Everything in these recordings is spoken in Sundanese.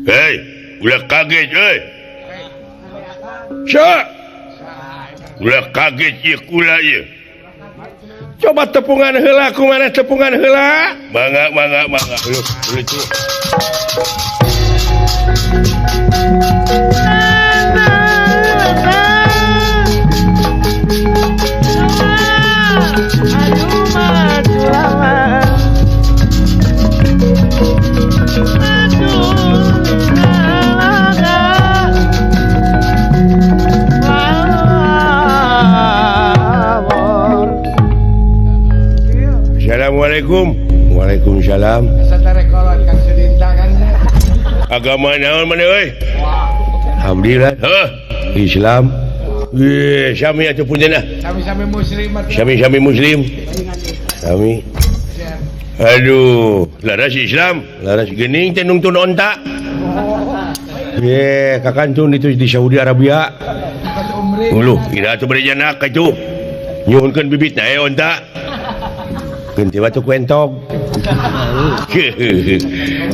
Hei, ulah kaget, ulah kaget ya kula ya. Coba tepungan heula kumaha tepungan heula. Mangga. Lu itu. Assalamualaikum. Waalaikumsalam. Agama naon mana euy? Alhamdulillah. Heuh, Islam. Sami atuh punjeunna. Sami-sami muslim. Sami muslim. Sami. Aduh, laras Islam, laras geuning teh nungtun onta. Kakantun itu di Saudi Arabia. Uluh, kira atuh bari janak itu. Nyuhunkeun bibitna onta. Ganti batu kuentog.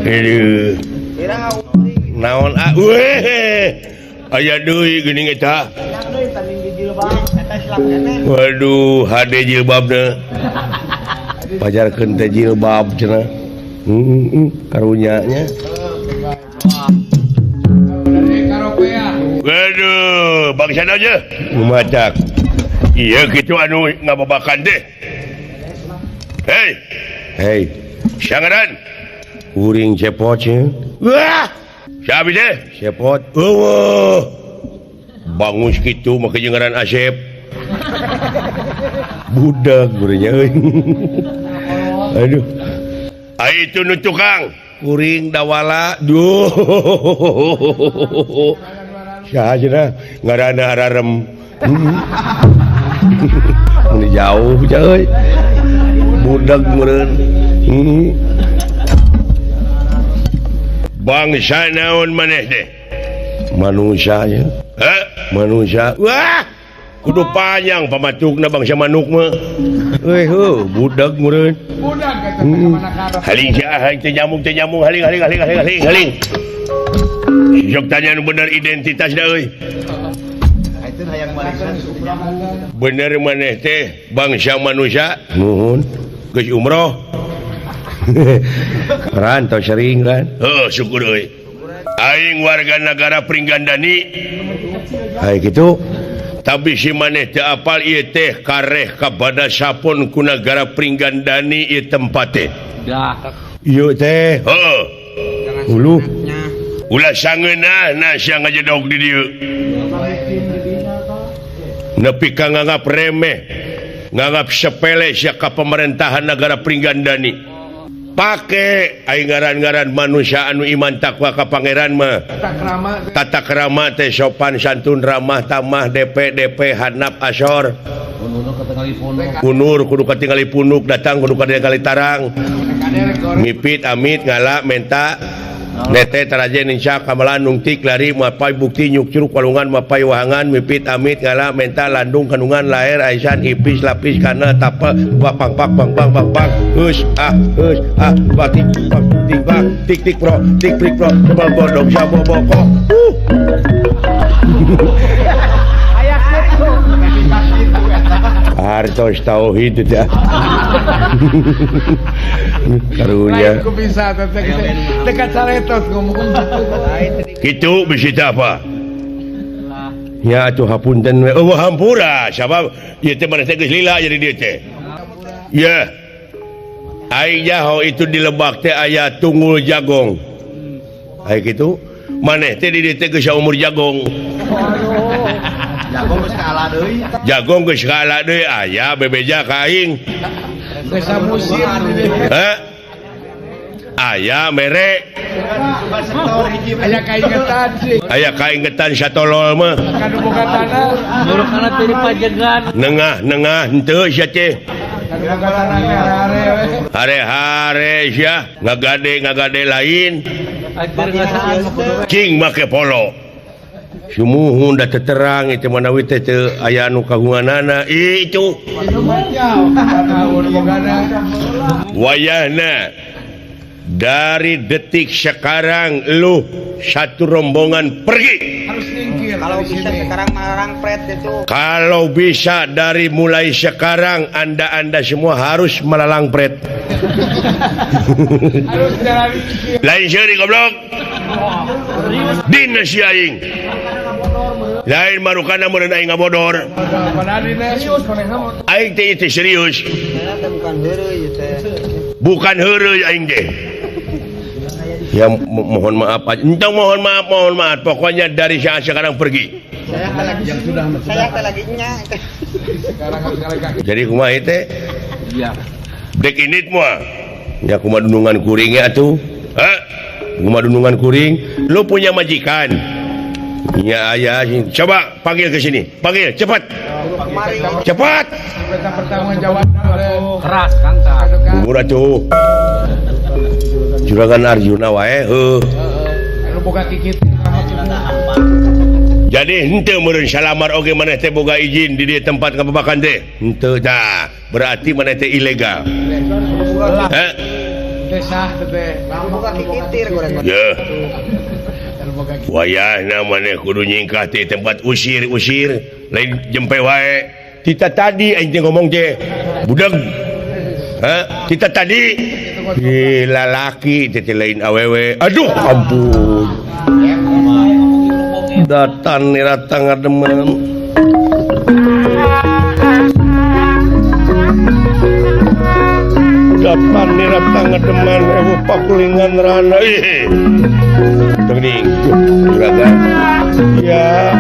Aduh. Naon aya deui geuning eta. Waduh, hade jilbabna. Pajarkeun teh jilbab cenah. Karunya nya. Waduh, bangsa aja. Lumadak. Iya gitu anu ngababakan deh. Hei, sangaran. Uring cepot nya. Wah, siapa deh? Cepot. Bangus gitu make jengaran Asep. Budak gurenya euy. Aduh. Itu nu tukang. Uring dawala. Duh. Saha cenah ngaranna ararem. Ini jauh euy. Budak meureun. Bangsa naon maneh deh? Manusia ya. Manusia. Wah, kudu panjang pamatukna bangsa manuk mah. Budak meureun. Budak kata mana Haling teh nyamuk haling. Sok tanya nu bener identitas da euy. Itu hayang balikan. Bener maneh teh bangsa manusia Nuhun. geus umroh. Rantau sering kan. Syukur euy. Aing warga negara Pringgandani. Hai gitu. Tapi si maneh teu apal ieu teh kareh kabada sapon ku negara Pringgandani ieu tempat teh. Ieu teh Heuh. hulu. Ulah sangeunah na sia ngajedog di dieu. Nepi ka nganggap remeh, nganggap sepele sia ka pemerintahan negara Pringgandani. Pake aing ngaran-ngaran manusia anu iman takwa ka pangeran mah. Tata krama teh sopan santun ramah tamah DP handap asor. Unur kudu katingali punuk datang kudu katingali tarang. Mipit amit ngala menta nete tarajen insya kamalan nungtik lari mapai bukti nyuk curug walungan mapai wahangan mipit amit ngala menta landung kandungan lahir aisan ipis lapis kana tapa bang batik bang tik pro coba bodong sabo boko Hartos tauhid itu ya. Karunya. Aku bisa dekat saretot ngomong. Gitu bisa apa? Ya atuh hapunten we. Hampura sabab ieu teh maneh teh geus lila jadi dieu teh. Ya. Aing jaho itu di Lebak teh aya tunggul jagong. Ai kitu. Maneh teh di dieu teh geus umur jagong. Jago geus kalah deui. Jagong geus kalah deui aya bebeja ka aing. Geus musim Aya mere. Aya kaingetan sih. Aya kaingetan satolol mah. Kanu boga tanah. Buruk kana teu pajegan. Nengah henteu sia teh. Kanu boga tanah hare-hare. Hare-hare sia ngagade lain. Akhir ngasaan Cing make polo. Sumuhun da terang itu manawi teh teu aya anu kagunganana itu. Wayahna dari detik sekarang lu satu rombongan pergi. Harus nyingkir. Kalau dari bisa sini. sekarang melarang pret itu. Kalau bisa dari mulai sekarang Anda semua harus melalang pret. Harus jalan nyingkir. Lain seri goblok. Dina si aing. Lain marukana mun aing ngabodor. Padahal ini serius mereka mau. Aing teh itu serius. Saya teh bukan heureuy teh. Bukan heureuy aing teh. Ya mohon maaf aja. Entah mohon maaf. Pokoknya dari sekarang pergi. Saya teh lagi saya teh lagi nya. Sekarang harus jalan kaki. Jadi kumaha teh? Iya. Dek init moal. Ya kumaha dunungan kuring ya atuh. Hah? Kumaha dunungan kuring? Lu punya majikan. Ya ayah, coba panggil ke sini. Panggil, cepat. Kemari. Cepat. Kita pertanggung jawab Keras kan tak. Umur atuh. Juragan Arjuna wae heuh. Lu buka kikit. Jadi henteu meureun salamar oge maneh teh boga izin di dieu tempat ngababakan teh. Henteu tah. Berarti maneh teh ilegal. Heh? Desa teh. Buka kikitir goreng. Ya. Lu buka kikit. Wayahna maneh kudu nyingkah teh tempat usir lain jempe wae. Tita tadi aing teh ngomong teh budag. Hah? Tita tadi lalaki teh lain awewe. Aduh ampun. Datan nirata ngademen. Datan nirata ngademen ewu pakulingan rana. Tengning juragan. Ya.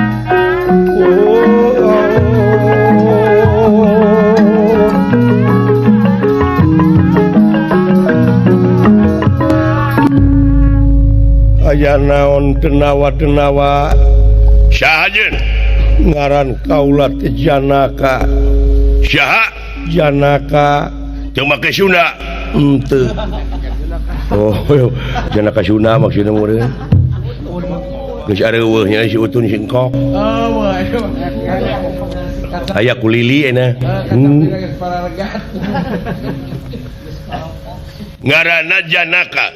Aya naon denawa sahajeun ngaran kaula teh Janaka. Saha? Janaka teu make Sunda. Henteu. Oh, Janaka Sunda maksudna meureun. Geus areueuh nya si Utun Singkok. Oh, waduh. Aya ku Lili ena. Kata para regat. Ngaranna Janaka.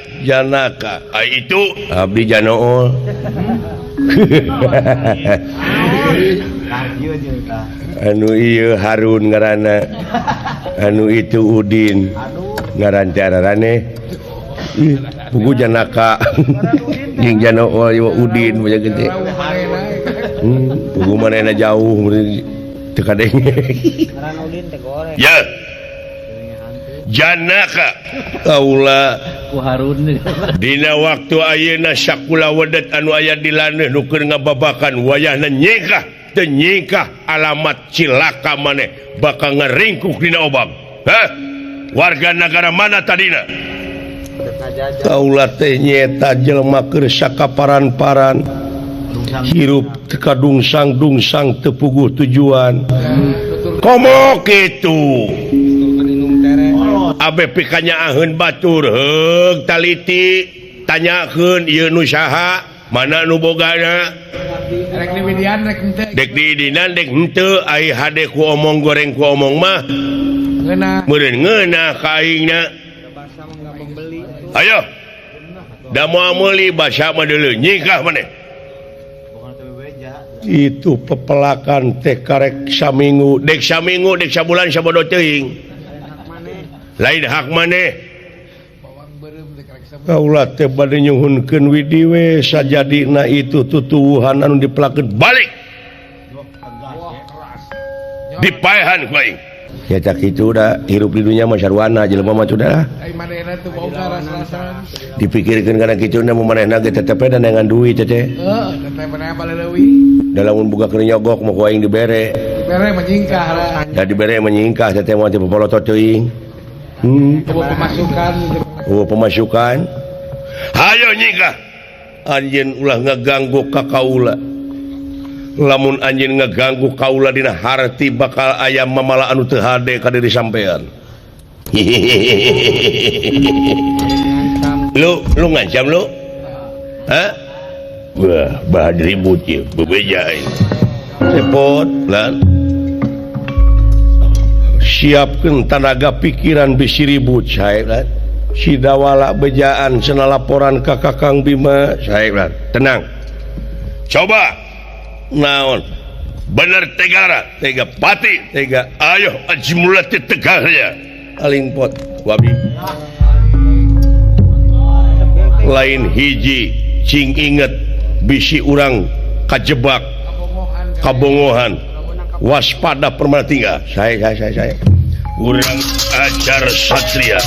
Itu abdi Janool. Anu ieu Harun ngaranna. Anu itu Udin. Ngaran teh ararane. Pugu Janaka. Jeung Janool ieu Udin bae gede. Pugu manehna jauh teu kadenge. Ngaran Udin teh goreng. Ya. Janaka kaula Ku Harun. dina waktu ayeuna sakula wedet anu aya di laneuh nu keur ngababakan wayahna nyingkah teu nyingkah alamat cilaka maneh bakal ngaringkuk dina obang. Hah? Warga negara mana tadina? Kaula teh nyeta jelema keur sakaparan-paran hirup teu kadungsang-dungsang teu puguh tujuan. Komo kitu. Abe pikanya aheun batur heug taliti tanyakeun ieu nu saha mana nu bogana Rek di Widian rek henteu. dek di dinan dek henteu ai hade ku omong goreng ku omong mah Ngeuna. meureun ngeunah ka aingna. Ayo da moal meuli basa mah deuleu nyingkah maneh. Itu pepelakan teh karek saminggu dek sabulan sabodo teuing. Lain hak maneh. Kaula teh bade nyuhunkeun widi we sajadina itu tutuwuhan anu dipelakeun balik. Dipaehan ku aing. Ya tak kitu da hirup di dunya mah sarwana jelema mah teh dah. Ai manehna teu boga ras-rasan. Dipikirkeun kana kitu na manehna ge tetep dengan duit teh. Teteh maneh baleuwi. Da lamun boga keur nyogok mah ku aing dibere. Bere menyingkah lah. Da dibere menyingkah teh mah teh popolotot teuing. Pemasukan. Hayo nyingkah. Anjeun ulah ngaganggu ka kaula. Lamun anjeun ngaganggu kaula dina harti bakal aya mamala anu teu hade ka diri sampean. Lu ngancam lu? Hah? Wah, bahan ribut ya, bebeja ini. Repot lan. Siapkan tenaga pikiran bisi ribut saya kan. Sidawala bejaan sena laporan ka Kakang Bima. Saya tenang. Coba naon bener tegara tega pati tega ayo aji mulati tegarnya Aling pot wabi. Lain hiji cing inget bisi urang kajebak kabongohan waspada permana tinggal. Saya urang ajar satria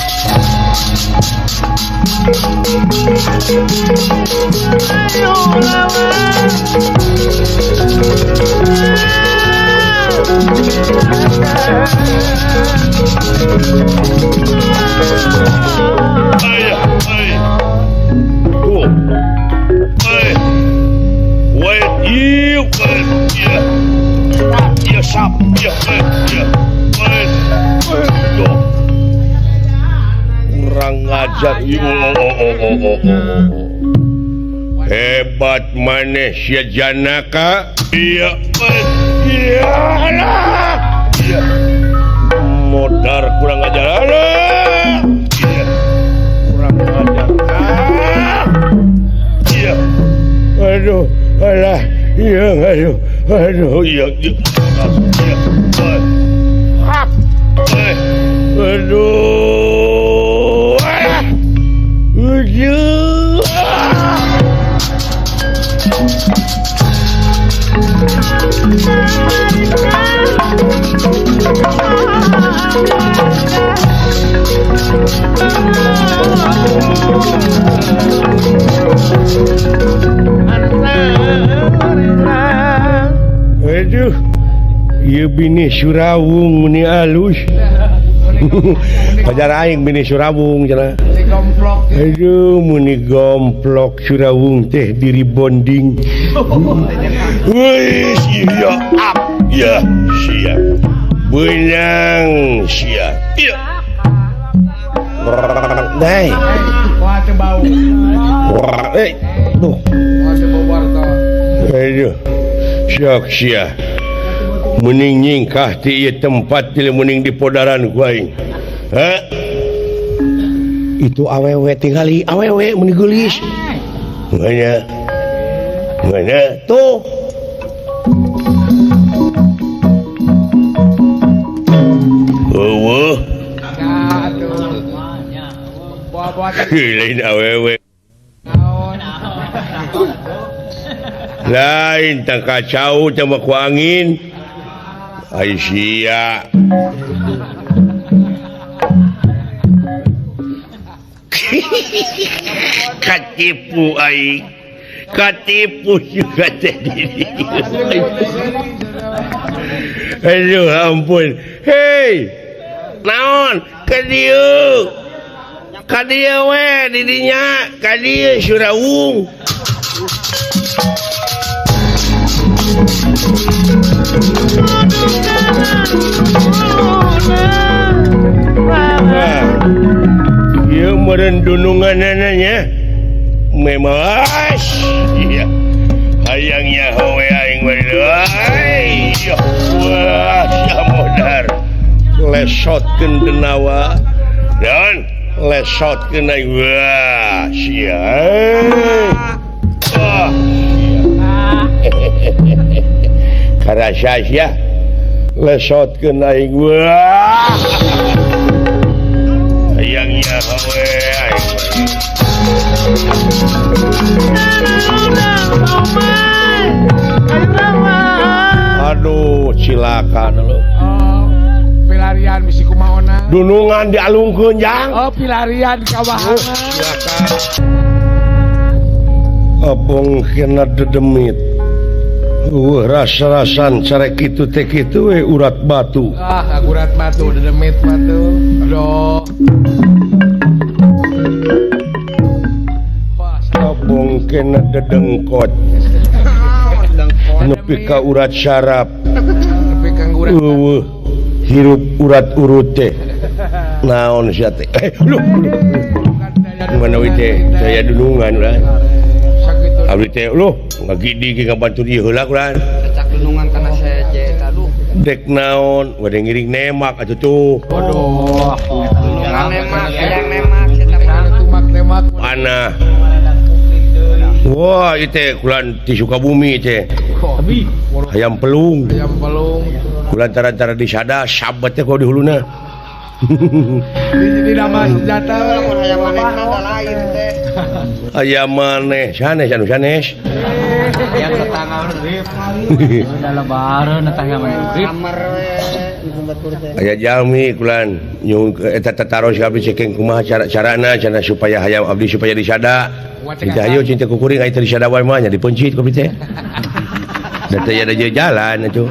urang ngajar hebat maneh sia janaka iya modar kurang ajar kurang ajar iya aduh alah iya aduh iya aduh alah aduh ieu bini Surawung meni alus. Pajar aing bini Surawung cenah. Digomplok. Aduh muni gomplok Surawung teh diri bonding. wih sia up ya sia benang sia iya Dai. Wah teu bau. Duh. Wah teu bau warta. Aduh. Syak sia. Muning nyingkah ti ieu tempat ti muning di podaran ku aing. Ha? Itu awewe tingali awewe mun geulis. Mana? Tuh. eueuh Ya atuh. Buah-buah lain awewe naon. Lain tang kacau tang ku angin. Aisyah. katipu aing katipu juga tadi Aduh ampun. Hei. Naon? Ka dieu we di dinya. Ka dieu Surawung. Ieu meureun dununganana memang iya hayangnya howe aing mah wah sia modar lesotkeun denawa dan lesotkeun aing wah sia wah karasa sia lesotkeun aing wah hayangnya howe aing aduh silakan lu Oh, pilarian bisi kumaona. dunungan dialungkeun jang Oh, pilarian kawahangan. silakan abong kena dedemit rasa-rasan carek kitu teh kitu we urat batu Ah, akurat batu, dedemit batu. Aduh. Wah, abong kena dedengkot nepi ka urat syaraf tapi kangguran. hirup urat urut teh naon sia teh lu mana we teh saya dunungan ulah Sakitu. abdi teh lu ngagidi ke ngabantu ieu heula ulah Cak dunungan kana seje tadu. dek naon wade ngiring nemak atuh tuh Waduh. Dunungan nemak, yang nemak kita mak. panah. Wah, itu kulan di Sukabumi itu. Tapi Ayam pelung. Ayam pelung. Kulan tara-tara di sada sabatnya kau di huluna. Di nama senjata. Ayam maneh ada lain teh. Ayam maneh, sanes anu sanes. Yang tetangga urip. udah lebaran entah yang main grip. Kamar we di batur teh. Aya jalmi kulan nyung eta tataros abdi cekeng kumaha carana supaya hayam abdi supaya disada. Cinta ayo cinta kukuring ai teh disada wae mah nya dipencit ku teh. Da teh ada jalan atuh.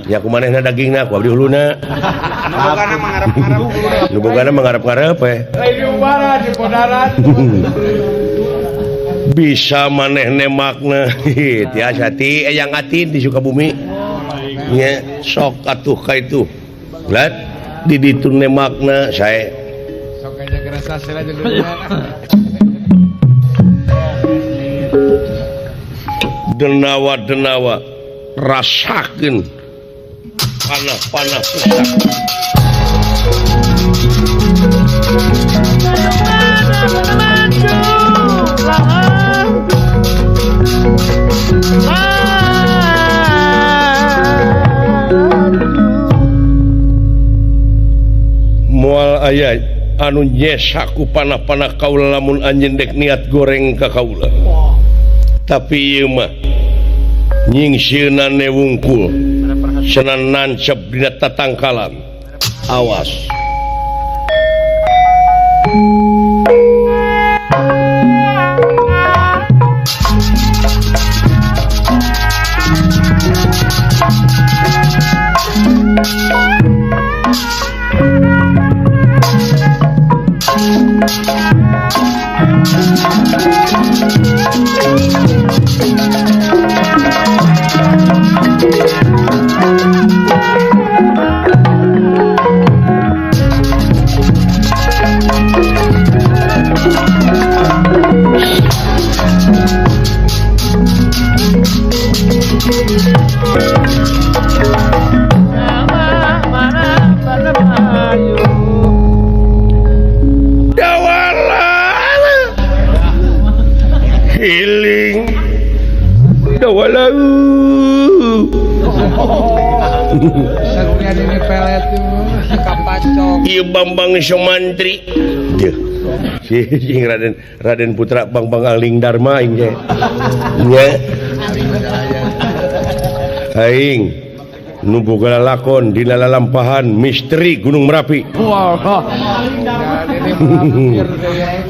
Ya kumanehna dagingna ku abdi huluna. Bogana mangharap-harap. Nu bogana mangharep-ngarep we. Lain di umbaran di Podaran. Bisa maneh nemakna. Tiasa ti eyang atin di Sukabumi. Nya sok atuh ka itu. Lat di ditu nemakna sae. Sok aja gerasa sela jeung Denawa-denawa rasakeun panah-panah pusaka. Moal aya anu nyesa ku panah-panah kaula lamun anjeun dek niat goreng ka kaula. Tapi ieu mah nyingsieunan wungkul senan nancep dina tatangkalan. Awas. Healing dawalau Sagunya di pelet itu Kapacok. ieu Bambang Sumantri deuh sing Raden Putra Bambang Aling Dharma aing ge nya aing nu boga lalakon dina lalampahan misteri Gunung Merapi. wow jadi melapir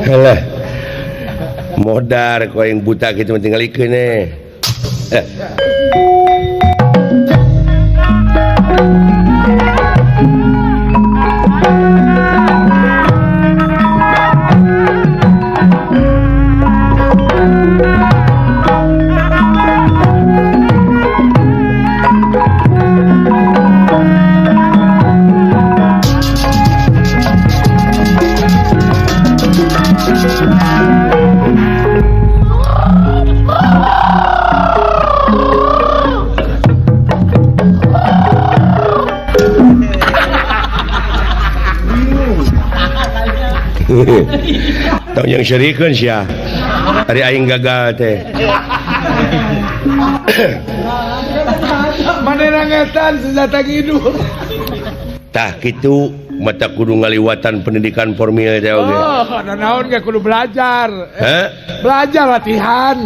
Halah modar kau yang buta gitu tinggal ikeun Tahu yang syarikeun sia. Ari aing gagal teh. manehna ngetan senjata hidup. Tah kitu mata kudu ngaliwatan pendidikan formil teh oge. Ada naon gak kudu belajar. Hah? Belajar latihan.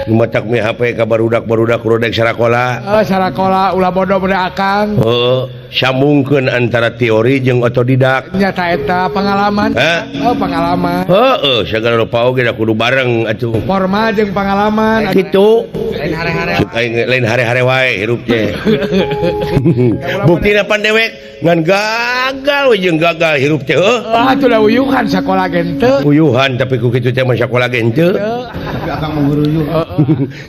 Nu matak me HP ka barudak-barudak rodek sarakola. Sarakola ulah bodoh bener akang. Sambungkeun antara teori jeung otodidak. Nyata eta pengalaman. Hah? Pengalaman. Heeh, sagala rupa oge da kudu bareng atuh. Formal jeung pengalaman. Kitu. Lain hare-hare. Lain hare-hare wae hirup teh. Buktina pan dewek ngan gagal we jeung gagal hirup teh. Atuh da uyuhan sakola gen teu. Uyuhan tapi ku kitu teh mah sakola ge henteu. Akang mengguruyuh.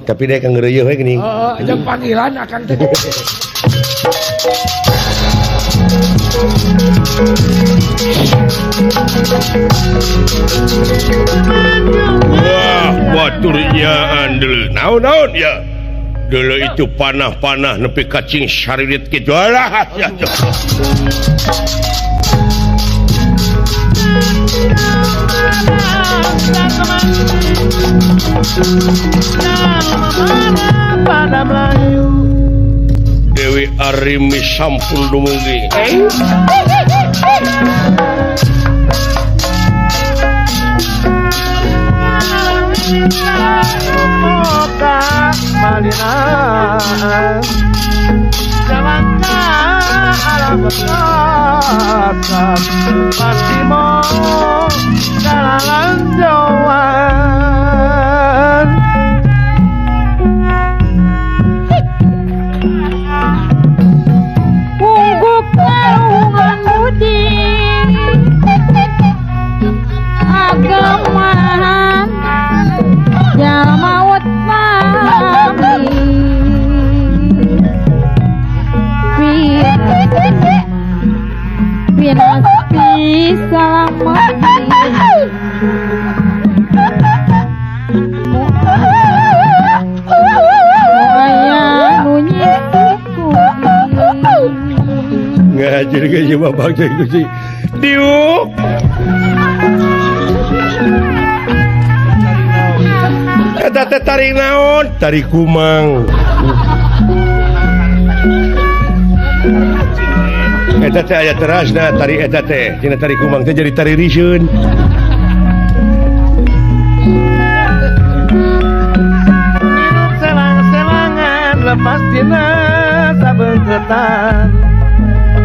Tapi dek ngeureuy we geuning. Jeung panggilan akang teh. Wah, baturnya andel. Naon ya. Dulu itu panah-panah nepi kacing saririt kitu. Alah ya. pada Melayu. Dewi Arimi sampun dumugi. Moga malina jalangka alam berkata pasti mau jalan jauhan. Pungguk naungan budi agamahan jalmawat mami pinasti salamati moaya nunyi Ngajar ke si bapak saya ku si Diuk. Eta teh tarik naon? Tarik kumang. Eta teh aya terasna tarik eta teh. Cenah tarik kumang teh jadi tarik riseun. Selang-selangan lepas dina sabengketan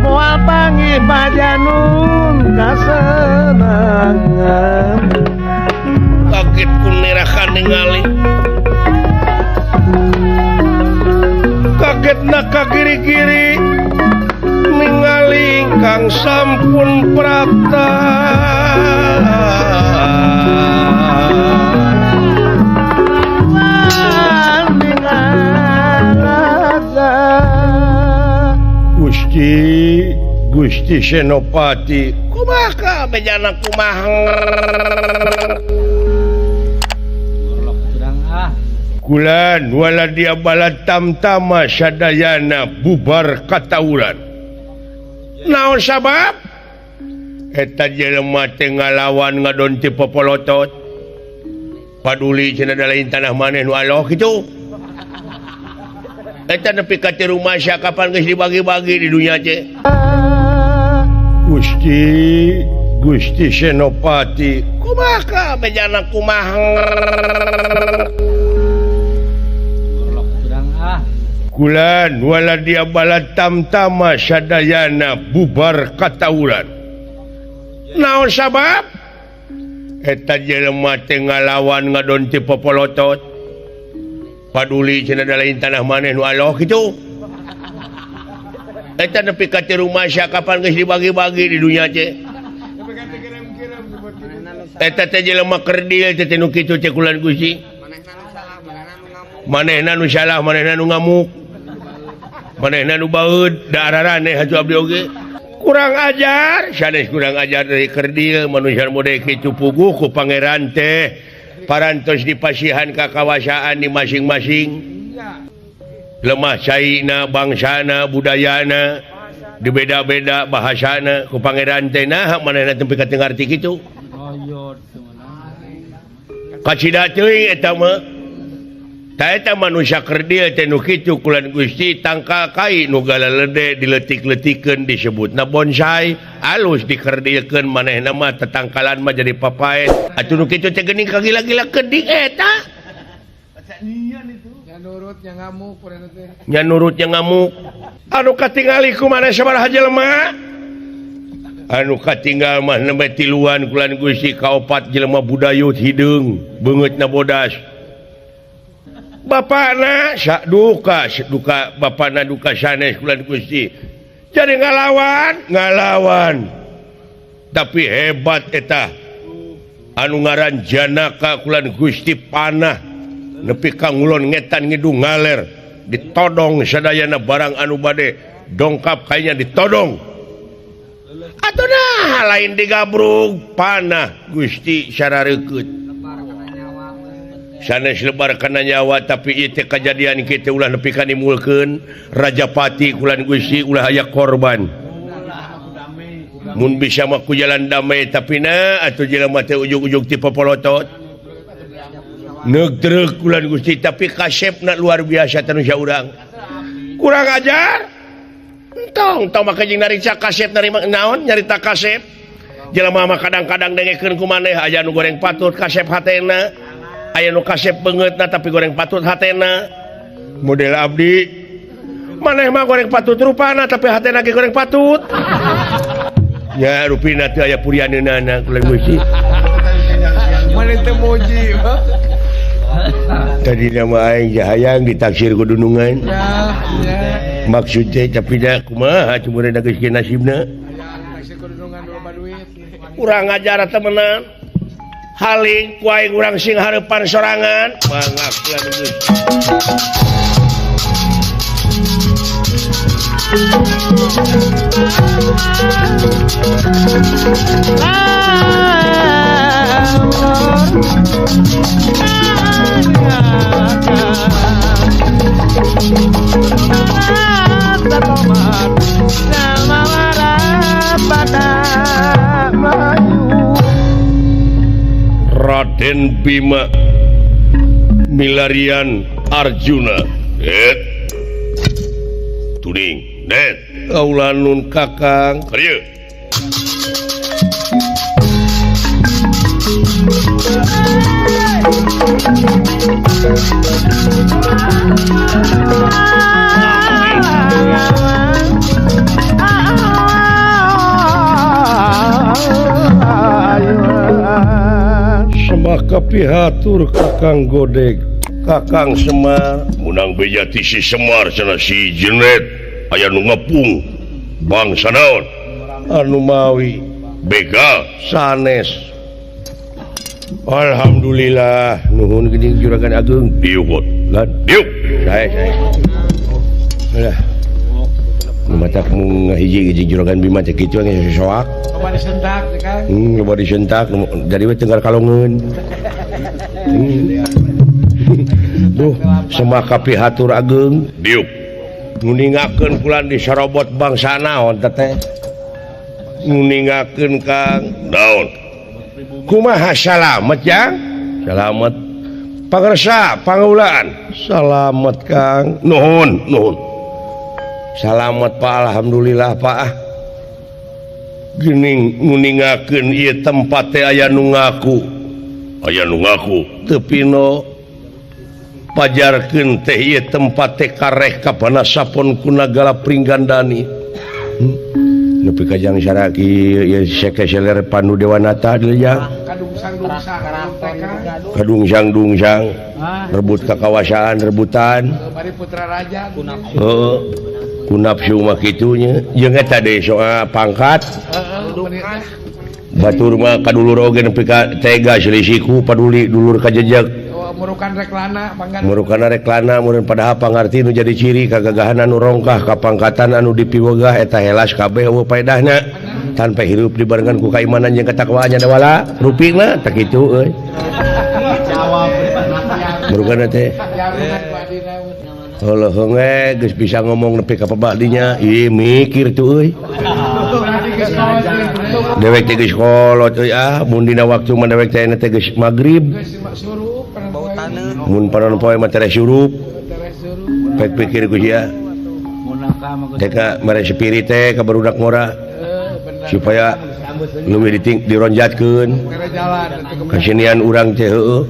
moal panggih bajanun kasenangan. Kaget ku nerakan ningali. Kagetna ka kiri-kiri ningali kang sampun prapta. Gusti Senopati kumaha bejana kumaha kulan wala dia balad tamtama sadayana bubar katawuran naon sabab eta jelema teh ngalawan ngadon ti popolotot paduli cenah da lain tanah maneh nu aloh kitu eta nepi ka ti rumah sia kapan geus dibagi-bagi di dunya teh Gusti Senopati kumaha bejana kumaha kulan wala dia balad tamtama sadayana bubar katawuran naon sabab eta jelema teh ngalawan ngadon ti popolotot paduli cenah da lain tanah maneh nu aloh kitu eta nepi ka ti rumah sia kapan geus dibagi-bagi di dunya teh eta teh jelema kerdil teh nu kitu teh kulan Gusti manehna nu salah manehna nu ngamuk manehna nu baeud da araraneh haju abdi oge kurang ajar sanes kurang ajar dari kerdil manusia model kitu puguh ku pangeran teh parantos dipasihan ka kawasaan di masing-masing lemah caina bangsana budayana dibeda-beda bahasana ku pangeran teh nah manehna tempi ka teu ngarti kitu kacida teuing eta mah ta eta manusia kerdil teh nu kitu kulan Gusti tangkal kai nu galalede diletik-letikeun disebutna bonsai alus dikerdilkeun manehna mah tetangkalan mah jadi papaet atuh nu kitu teh geuning kagila-gila kedik eta Nurutnya ngamuk pura teh. nya nurutnya ngamuk anu katingali ku maneh sabaraha jelema anu katinggal mah nembe tiluan kulan Gusti kaopat jelema budayut hideung beungeutna bodas bapakna sak duka bapakna duka sanes kulan Gusti jadi ngalawan tapi hebat eta anu ngaran Janaka kulan Gusti panah nepi ka ngulon ngetan ngidung ngaler ditodong sadayana barang anu bade dongkap kayaknya ditodong atuh nah lain digabrug panah Gusti sararekeut sanes lebar kana nyawa tapi ieu teh kajadian kitu ulah nepi ka nimulkeun Rajapati kulan Gusti ulah aya korban mun bisa maku jalan damai tapi na atau jalan mata ujung-ujung tipe polotot negeri kulan Gusti tapi kasep nak luar biasa tanusya urang kurang ajar entong maka jeung narita kasep naon nyarita kasep jelema mah kadang-kadang dengekeun ku maneh aya nu goreng patut kasep hatena aya nu kasep beungeutna tapi goreng patut hatena model abdi maneh mah goreng patut rupana tapi hatena ge goreng patut ya rupina teu aya purianeunana kulan Gusti Mana teu muji. tadi nama aing jahayang ditaksir ku dunungan Ya. maksudnya tapi dah kumaha cuma ada geus nasibna Taksi kudungan dulu baduit. kurang ajar temenan haling ku aing urang sing hareupan sorangan mangakkeun geus Raden Bima milarian Arjuna tuning net kaulanun kakang karya semaka pihatur kakang godeg kakang Semar munang bejati si Semar sana si Jenet aya nu ngepung bangsa naon anu mawi bega sanes alhamdulillah nuhun geuning juragan agung diuk lan diuk saya lah matak mung hiji juragan Bima teh kitu geus soak Coba disentak ya kan. loba disentak dari we tenggar kalongeun duh semaka pihatur agung diuk nguningakeun kulan di sarobot bangsa naon teh nguningakeun Kang naon kumaha salamet Jang salamet pangarsa pangulaan salamet Kang nuhun salamet Pak alhamdulillah Pak geuning nguningakeun ieu tempat teh aya nu ngaku teu pino pajarkeun teh ieu tempat teh kareh kapana sapon ku nagara Pringgandani nepi ka jang saraki ieu sekeseler Pandu Dewanata dileujang kadung sang rebut kekawasaan rebutan Bari putra raja. heeh ku nafsu mah kitunya jeung eta deui soal pangkat batur mah kadulur oge nepi ka tega selisiku paduli dulur ka jejeg Murukan reklana pangkat. murukana reklana meureun padahal pangarti nu jadi ciri kagagahan anu rongkah kapangkatan anu dipiwegah eta helas kabeh eueuh paedahna tanpa hirup dibarengan ku kaimanan jeung katakwaan nya wala rupina tak kitu euy murukana teh heueuh heunge geus bisa ngomong nepi ka pabadinya ieu mikir tuh euy dewek teh geus kolot euy mun dina waktu mah dewek teh teh geus magrib mun panon poe mah teh surup pek pikir ku sia teka mere spirit teh ka barudak ngora supaya leuwih dironjatkeun kasinian urang teh heueuh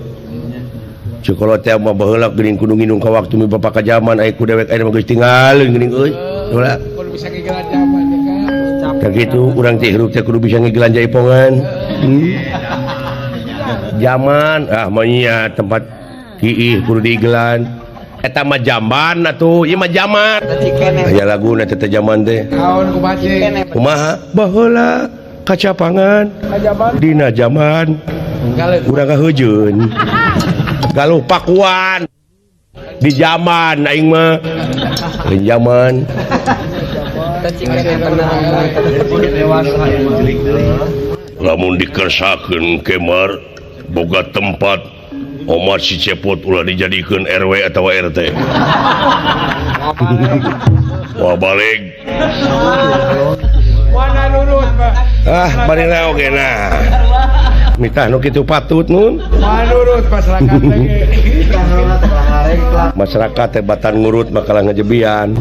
cikolot teh mah baheula geuning kudu nginung ka waktu mi bapak ka zaman aya ku dewek aya mah geus tinggalin geuning euy ulah Kudu bisa ngigelan zaman ya kan. tak kitu urang teh hirup teh kudu bisa ngigelan jaipongan zaman mah nya tempat kiih kudu diigelan eta mah jamban atuh ieu mah jaman aya laguna teh zaman teh Kaon ku bacing. kumaha baheula kacapangan dina zaman urang kaheujeun galuh pakuan di zaman aing mah di zaman lamun dikersakeun Kemar boga tempat Omar si Cepot ulah dijadikeun RW atau RT wah balik Wana Manurut Pak. Marina oke nah mitah nu kitu patut nun Manurut masyarakat lagi. masyarakat tebatan ngurut bakalan ngejebian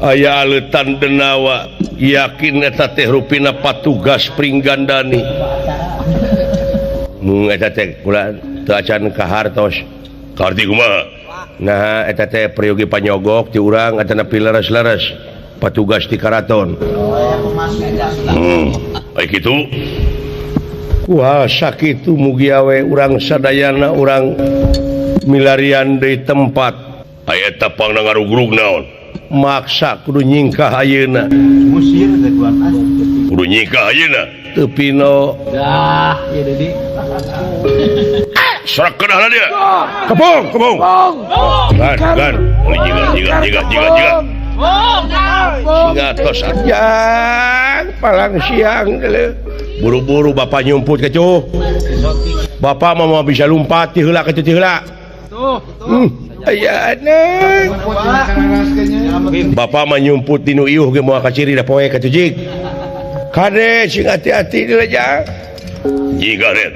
aya aletan denawa yakin eta teh rupina patugas Pringgandani eta teh kula teu acan kahartos karti kumaha nah eta teh prayogi panyogok ti urang atana pileres-leres patugas di karaton ai kitu kuasa kitu mugi awe urang sadayana urang milarian deui tempat aya eta pangna ngarugrug naon maksa kudu nyingkah ayeuna kudu nyingkah ayeuna teu pino Dah, ya Dedi. serak kenah dia kepong gan jiga singa tos ajang palang siang buru-buru bapak nyumput kecuh bapak mau bisa lompat ti heula kecuh ti heula aya aneh bapak mah nyumput dinu iuh ge moal kaciri da poe kecuh jig kade sing hati-hati deui jang jiga red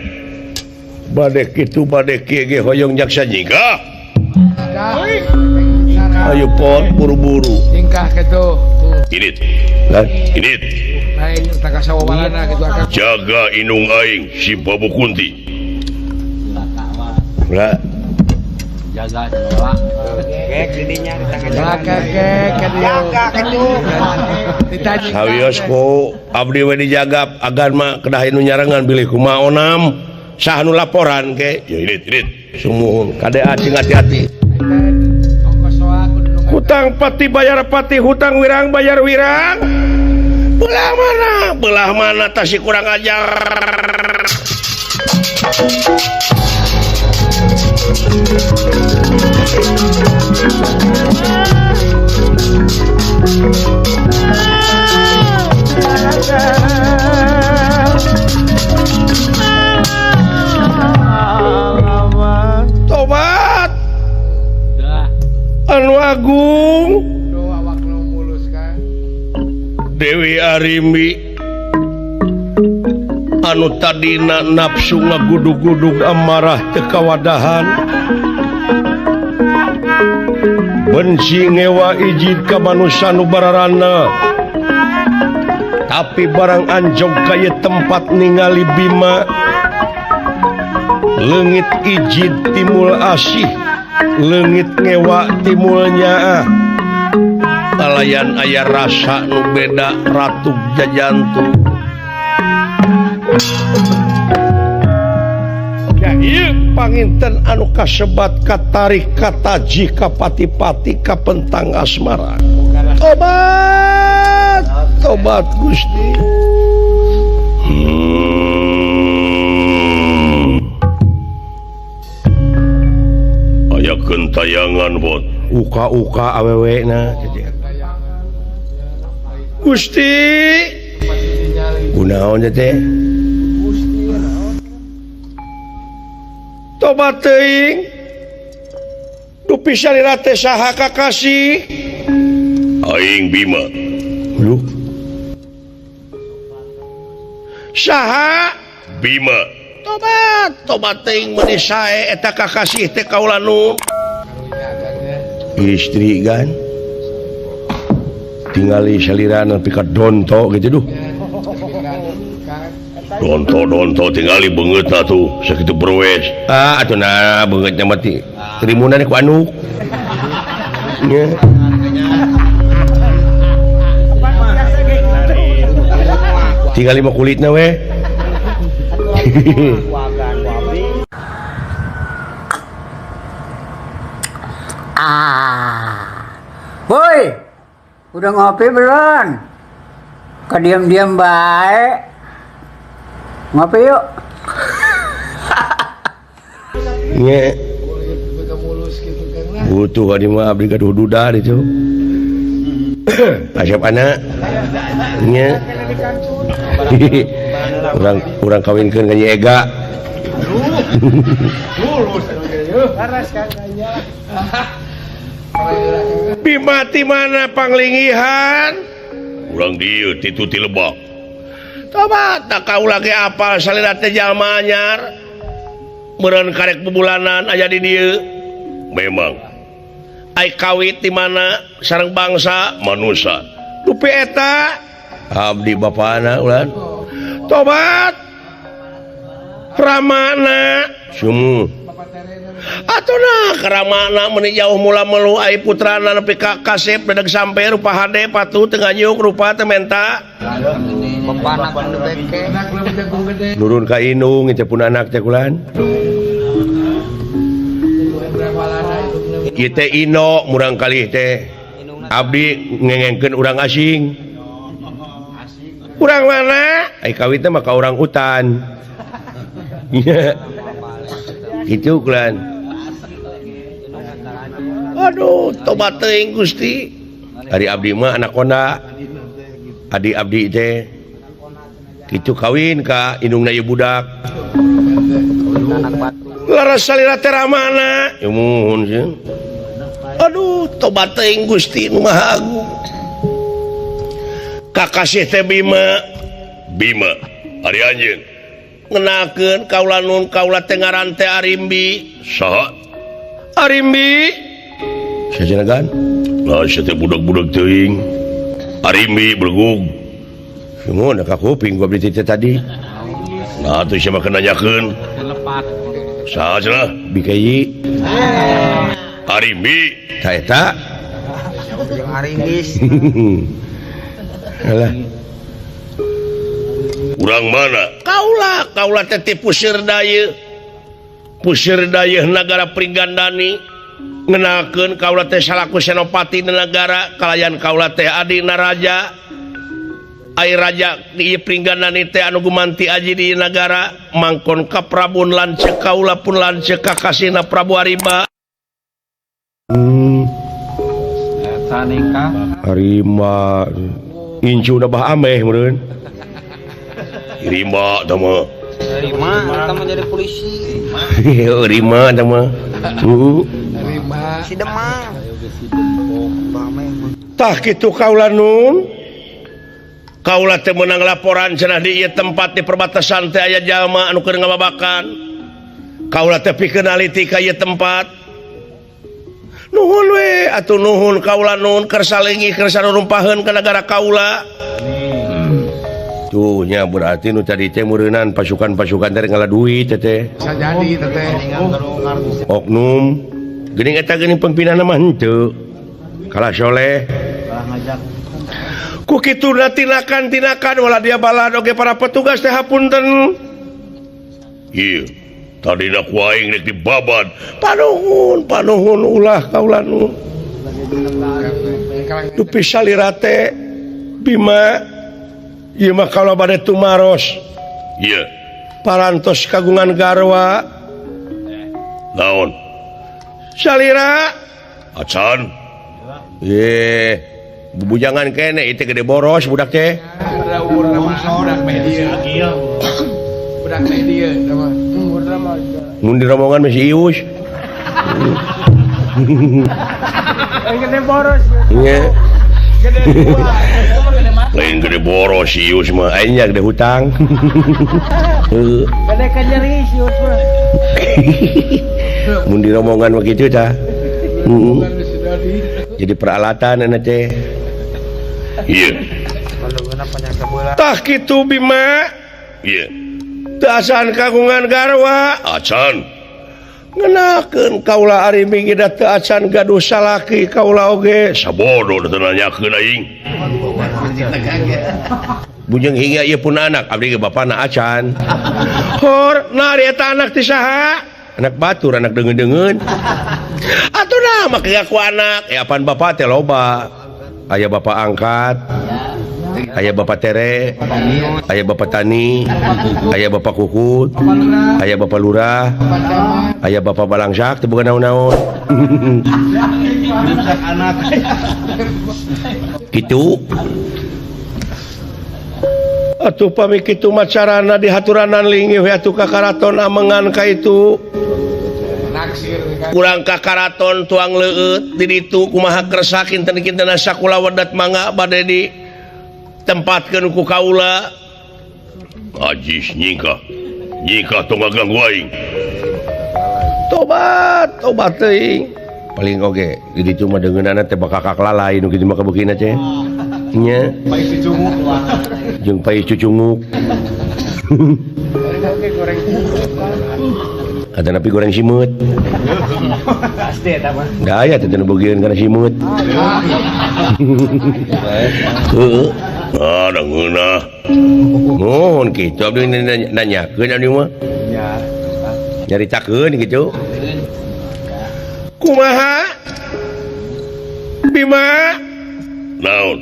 bade kitu bade kieu ge hoyong jaksa jiga ayo pot buru-buru Tingkah gitu. Init kan init Lain tak sawabalana gitu akan. jaga inung aing si Babu Kunti lah Jaga semua. Kek didinya di tangan. Jaga kek kan dia. Jaga kecuh. Ditanya. sawios ku abdi we dijaga agan mah kedah nu nyarengan bilih kumaha onam saha nu laporan ke ya init sumuhun kade acing hati-hati Ongkos soa kudu nunggu. hutang pati bayar pati hutang wirang bayar wirang belah mana tasih kurang ajar tobat Dah. anu agung Doa awak lu mulus kan. Dewi Arimi anu tadina nafsu ngagudug-gudug amarah tekawadahan benci ngewa ijid ka manusia nu bararana tapi barang anjog kaya tempat ningali Bima leungit ijid timul asih leungit ngewa timulnya Talayan aya rasa nu beda ratug jajantu ya ieu panginten anu kasebat katarik kataji kapati-pati kapentang asmara tobat Gusti aya gentayangan bot uka-uka awewe na Gusti kunaon teh tobat teuing dupi salira teh saha kakasih aing Bima lu saha Bima tobat teuing meuni sae eta kakasih teh kaula nu istri kan tinggali salirana pika donto gitu duh donto tinggali beungeut atuh sakitu berwes atuh nah beungeutnya mati trimunan ku anu nya tinggal lima kulitna we Woi, udah ngopi belum? Kediam-diam baik. Ngopi yuk. nya Kita mulus gitu kan. butuh adi mah abdi gaduh duda itu asap anak nya urang kawinkeun ka Nyi Ega Laras kan aja. Bima ti mana panglingihan urang dieu titu ti Lebak coba tak kau lagi apal salira teh jalma anyar meureun karek bubulanan aya di dieu memang ai kawit di mana sareng bangsa manusia dupi eta abdi bapana ulan tobat ramana sumu atuna karamana meuni jauh mula melu ai putrana nepi ka kasep dadag sampe rupa hade patu teu nganyuk rupa teu menta Bapana panu beke. nurun ka indung teh pun anak teh kulan ieu teh ino murang kalih teh abdi ngengengkeun urang asing urang mana ai kawit teh mah ka urang hutan gitu kulan aduh tobat teuing Gusti ari abdi mah anak konda adik abdi teh kitu kawin ka indungna ieu budak laras salira teh ramana ya muhun sih aduh tobat teuing Gusti nu Maha Agung kakasih teh Bima ari anjeun ngenakeun kaula nun kaula teh ngaran teh Arimbi saha Arimbi sajenagan lah sia teh budak-budak teuing Arimbi belegug semua ka kuping gua beli tadi nah atuh sia mah nanyakeun Lepat. saha cenah bikayi Arimbi ta eta Yang aringis. alah urang mana kaula teh ti puseur dayeuh nagara Pringgandani ngenakeun kaula teh salaku senopati di negara kalayan kaula teh adina raja ai raja di Pringgandani teh anu gumanti aji di negara mangkon ka Prabu lanceuk kaula pun lanceuk ka kasihna Prabu Ariba Eta nikah. Arima incu na bah ameh meureun Rima tah mah Terima, kita mau jadi polisi. Rima tah mah Si Demang. tah kitu kaula nun kaula teh meunang laporan cenah di ieu tempat di perbatasan teh aya jalma anu keur ngababakan kaula teh pikeun aliti ka ieu tempat nuhun we atuh nuhun kaula nun keur salingi keur sarumpaheun ka negara kaula tuh nya berarti nu tadi teh meureunan pasukan-pasukan teh ngala duit teh Bisa jadi teteh. oknum geuning eta geuning pengpinana mah henteu kalah soleh ku kitu tinakan wala dia balad oge para petugas teh hapunten ieu tadina ku aing rek dibabad panuhun ulah kaula nu dupi salira teh Bima ieu mah kaula bade tumaros ieu parantos kagungan garwa naon salira acan ye bubujangan kene itu gede boros budak teh Udah umur nama budak media. Budak media nama. Umur nama. mun di rombongan masih ius Gede boros. nya Gede tua. lain gede boros ius mah aing nya gede hutang Gede kanyeri sius mah. mun di rombongan begitu tah Bukan sudah di. jadi peralatan ana teh ieu Kalau guna penyakit bola. tah kitu Bima ieu dasan kagungan garwa acan ngenakeun kaula ari minggi da teu acan gaduh salaki kaula oge sabodo teu nanyakeun aing bujeng hingga ieu pun anak abdi ge bapana acan hor nari eta anak ti saha anak batur anak deungeun-deungeun atuh nah make ngaku anak apaan bapak teh loba aya bapak angkat aya bapak tere aya bapak tani aya bapak kukut aya bapak lurah aya bapak balangsak teu boga naon-naon kitu atuh pami kitu macarana dihaturanan linggih we atuh ka karaton amengan ka itu Naksir kan. kurang ka karaton tuang leueut di ditu kumaha kersa kinten-kinten sakula wedat mangga bade di tempatkeun ku kaula ajis nyingkah tong ngaganggu aing tobat teuing paling oge gitu mah deungeunana teh bakal lalai nu kitu mah kabukina teh nya Pai cucungu. jeung pai cucunguk ada napi goreng simut Pasti eta mah. da aya teh nu bogieun kana simut heueuh da ngeunah nuhun kitu abdi nanyakeun abdi mah Ya. nyaritakeun gitu kumaha Bima naon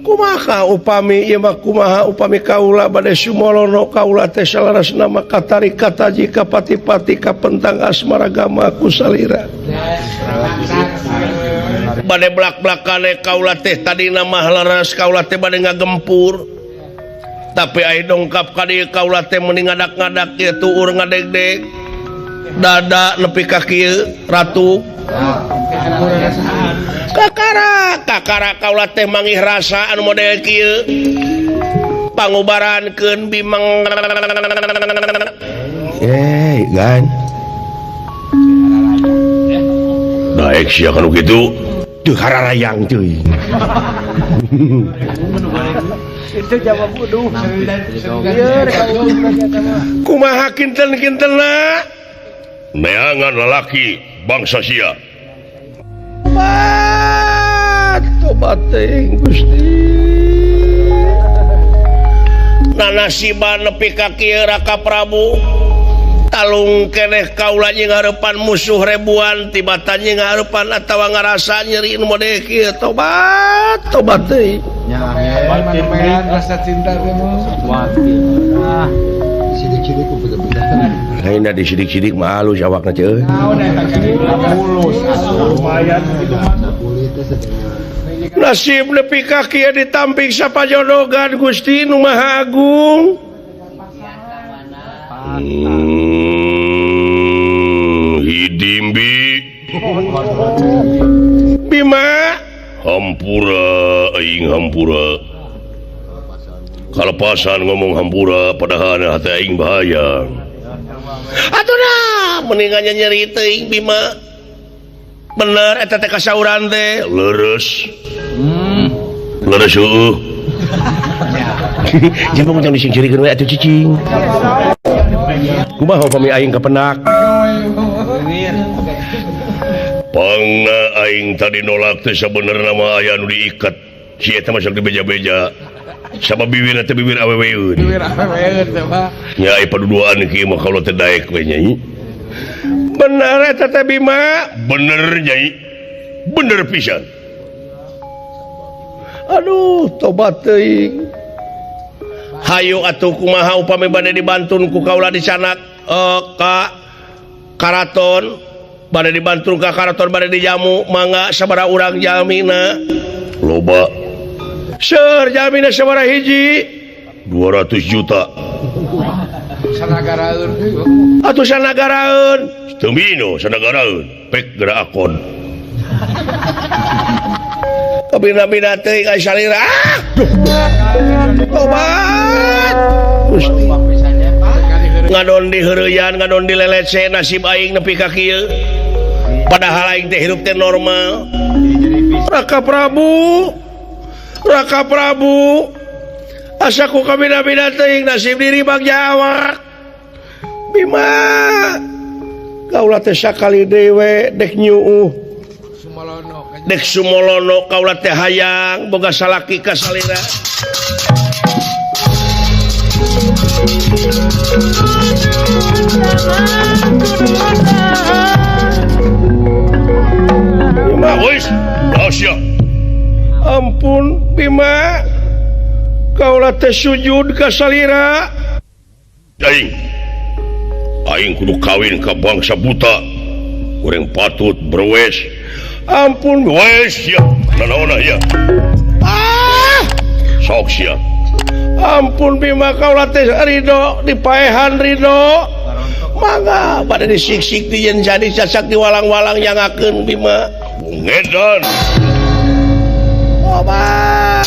kumaha upami ieu mah kumaha upami kaula bade sumolono kaula teh salarasna mah katari kataji ka pati-pati ka pentang asmaragama ku salira bade blak-blakane kaula teh tadina mah laras kaula teh bade ngagempur tapi aya dongkap ka dieu kaula teh mending ngadak-ngadak ieu tuur ngadegdeg dada nepi ka kieu ratu kakara kaula teh mangih rasa anu model kieu pangubarankeun bimang gan daek sia kanu kitu teu hararayang cuy Itu jawab kudu. kumaha kinten-kintenna neangan lalaki bangsa sia tobat teuing Gusti nanasiban nepi ka kieu Raka Prabu talung keneh kaula nying hareupan musuh ribuan tibatan nying hareupan atawa ngarasa nyeri nu model kieu tobat teuing Rasa cinta mah. ayeuna disidik-sidik mah halus awakna teh Mulus. Lumayan gitu mah. nasib nepi ka kieu ditamping sapajodogan Gusti Nu Maha Agung hidimbi Bima hampura aing hampura kalepasan ngomong hampura padahal hati aing bahaya atuh mendingan nyeri teuing Bima bener eta teh kasauran teh leres heueuh jangan mau jangan disingkirikeun we atuh cicing kumaha upami aing kapenak pangna aing tadi nolak teh sabenerna mah aya nu diikat si eta mah sok dibeja-beja sama bibirna teh bibir aweweun nya ai paduduan kieu mah kalau teh daek we nyai bener eta teh Bima bener nyai bener pisan aduh tobat teuing hayu atuh kumaha upami bade dibantun ku kaula di sanak ka karaton bade dibantun ka karaton bade dijamu mangga sabaraha urang jamina loba seur jamina sabaraha hiji 200 juta Sanagaraeun. atuh sanagaraeun teu mino sanagaraeun pek geura akon kabina-bina teuing ai salira tobat Gusti ngadon di heureuyan ngadon di lelece nasib aing nepi ka kieu padahal aing teh hirup teh normal Raka Prabu asa ku kabina-bina teuing nasib diri bang Jawa Bima kaula teh sakali dewe dek nyuuh Sumalono. dek sumolono kaula teh hayang boga salaki ka salira Bima wis rahasia ampun Bima kaula teh sujud ka salira aing kudu kawin ka bangsa buta urang patut berwes ampun wes ya nanaona ya sok sia ampun Bima kaula teh ridho dipaehan ridho mangga bade disiksik diyen jadi casak diwalang-walang nyangakeun Bima ngedan tobat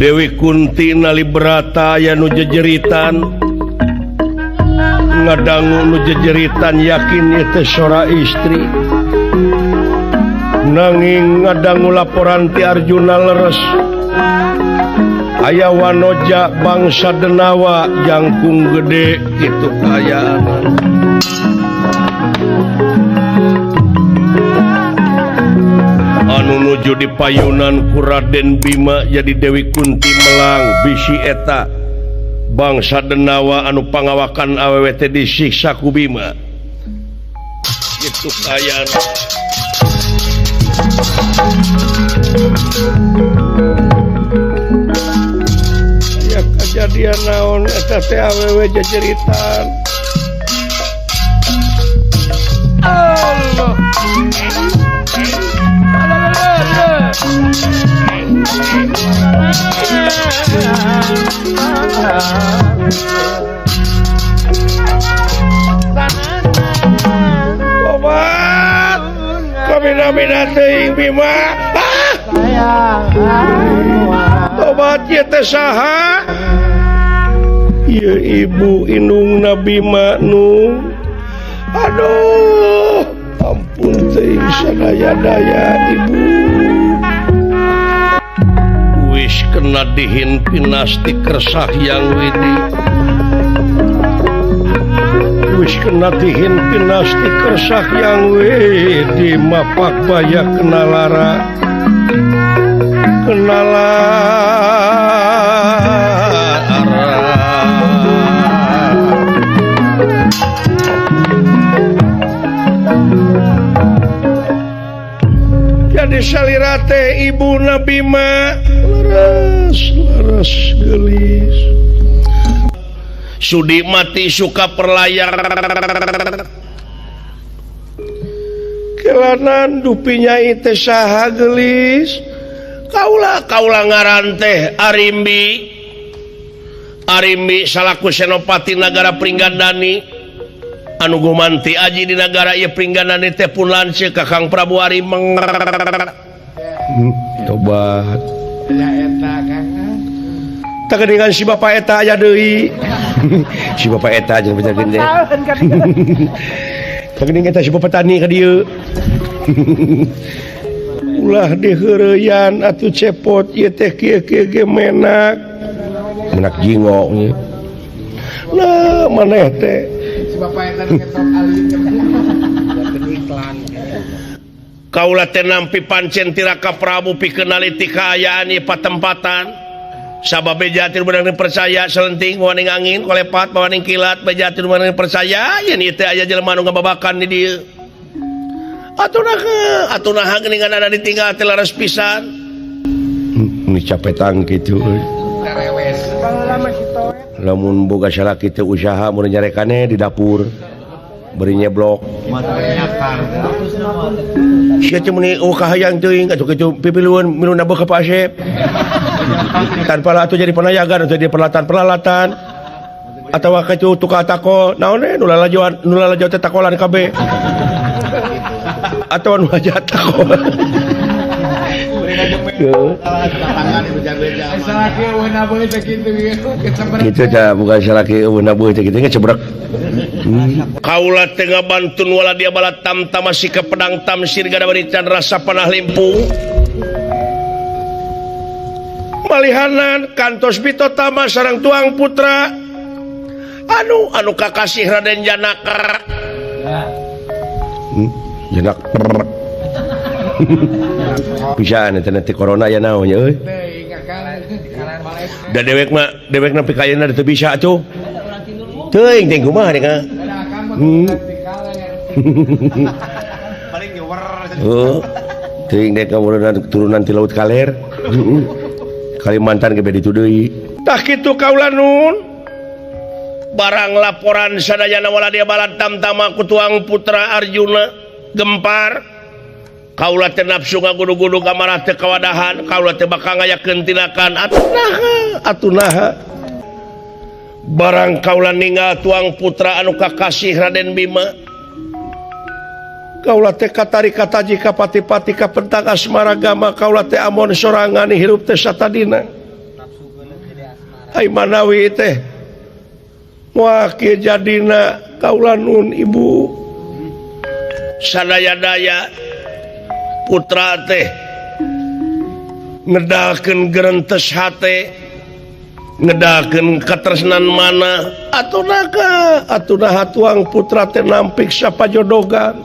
Dewi Kunti nalibrata aya nu jejeritan ngadangu nu jejeritan yakin ieu teh sora istri nanging ngadangu laporan ti Arjuna leres aya wanoja bangsa Denawa jangkung gede kitu kaayaan anu nuju di payunan ku Raden Bima jadi Dewi Kunti melang bisi eta bangsa Denawa anu pangawakan awewe teh disiksa ku Bima kitu kaayaan ya kejadian naon eta teh awewe jejeritan Allah Tobat kabina-bina teuing Bima tobat ieu teh saha ieu ibu indungna Bima nu aduh ampun teuing sadaya-daya ibu wis kena dihin pinasti kersah yang widi wis kena dihin pinasti kersah yang widi mapak bayak kenalara jadi salirate ibu Nabi Ma laras gelis sudi mati suka perlayar kelanan dupinya itu saha gelis kaula ngaran teh Arimbi salaku senopati negara Pringgandani anu gumanti aji di negara ieu Pringgandani teh pun lanceuk ka Kang Prabu Arimeng tobat ya eta Kang tak dengan si bapak eta aya deui si bapak eta jeung bener gede tak dengan eta si bapak tani ka dieu ulah diheureyan atuh cepot ieu teh kieu-kieu ge menak jingo nya nah maneh teh si bapak eta ngetok alin iklan kaula teh nampi pancen tiraka Prabu pikeun naliti kaayaan ieu patempatan sabab bejatir beunang percaya selenting waning angin kolepat waning kilat bejatir beunang percaya yen ieu teh aya jelema nu ngababakan di dieu atunaha geuningan ada ditinggal teh laras pisan ini capetang kitu euy karewes lamun boga salaki teu usaha mun nyarekane di dapur beri nyeblok sia teh meni kahayang teuing atuh kitu pipilueun minuna beuh ka Pak Asep tanpa atuh jadi panayagan atau jadi peralatan atawa kitu tukang tako naon nu lalajo teh takolan kabeh atau nu aja tako salaki eueuna beul teh kitu gitu dah bukan salaki eueuna beul teh kitu ngecebrek kaula teh ngabantun wala dia bala tam-tam masih ke pedang tamsir gada berican rasa panah limpung malihanan kantos bitotama sareng tuang putra anu kakasih Raden Janaka Janak pisaan eta nanti corona ya naon nya euy da dewek na pikayeuna teu bisa atuh teuing teh kumaha deh ka paling nyewer oh teuing deh turunan ti laut Kaler Kalimantan ge beda itu deui tah kitu kaula nun barang laporan sadayana wala dia balat tamtama ku tuang putra Arjuna gempar kaulah teh nafsu ngagudu-gudu kamar teh kawadahan kaulah teh bakal ngayakeun tinakan atunaha barang kaulah ninggal tuang putra anu kakasih Raden Bima kaulah teh katari kataji ka pati-pati ka pentang asmaragama kaulah teh amon sorangan hirup teh satadina ai manawi teh moal kieu jadina kaulah nun ibu sadaya-daya putra teh ngedalkeun gerentes hate ngedalkeun katresnan mana atunaha tuang putra teh nampik sapajodogan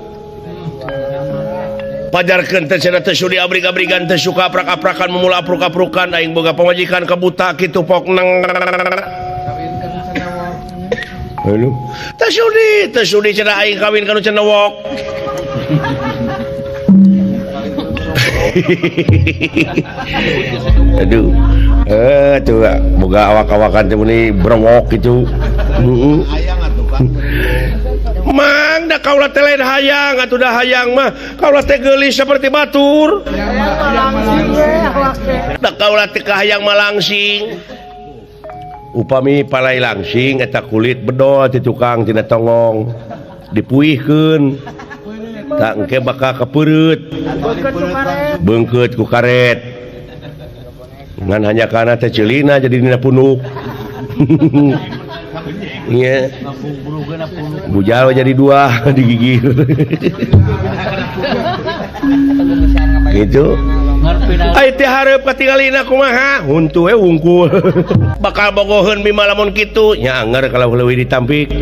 pajarkeun teh cenah teh sudi abrig-abrigan teh suka aprak-aprakan memula apruk-aprukan aing boga pamajikan kabuta kitu pok nang halo teh sudi cenah aing kawin kanu cenah wok aduh tuh boga awak-awakan teh meni brongok gitu mang da kaulah teh lain hayang atuh da hayang mah kaulah teh geulis seperti batur da kaulah teh kahayang malangsing upami palai langsing eta kulit bedol ti tukang tina tongong dipuihkeun tak engke bakal kepeureut beungkeut ku karet ngan hanya kana teh ceulina jadi dina punuk iya bujal jadi dua digigir gitu ai teh hareup katingalina kumaha huntu we wungkul bakal bogoheun Bima lamun kitu nya anger kalau leuwih ditampik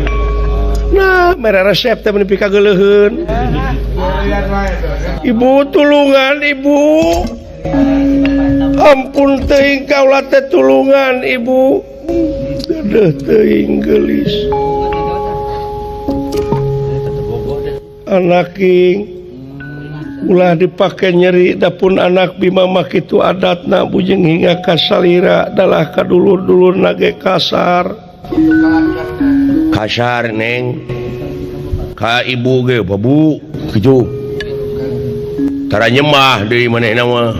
nah mere resep teh nepi ka geuleuheun ibu tulungan ibu ampun teuing kaulah teh tulungan ibu gadeuh teuing geulis anak king ulah dipake nyeri dapun anak Bima mah kitu adatna bujeng hingga kasalira dalah kadulur-dulur nage kasar neng ka ibu ge babu kitu tara nyemah deui manehna mah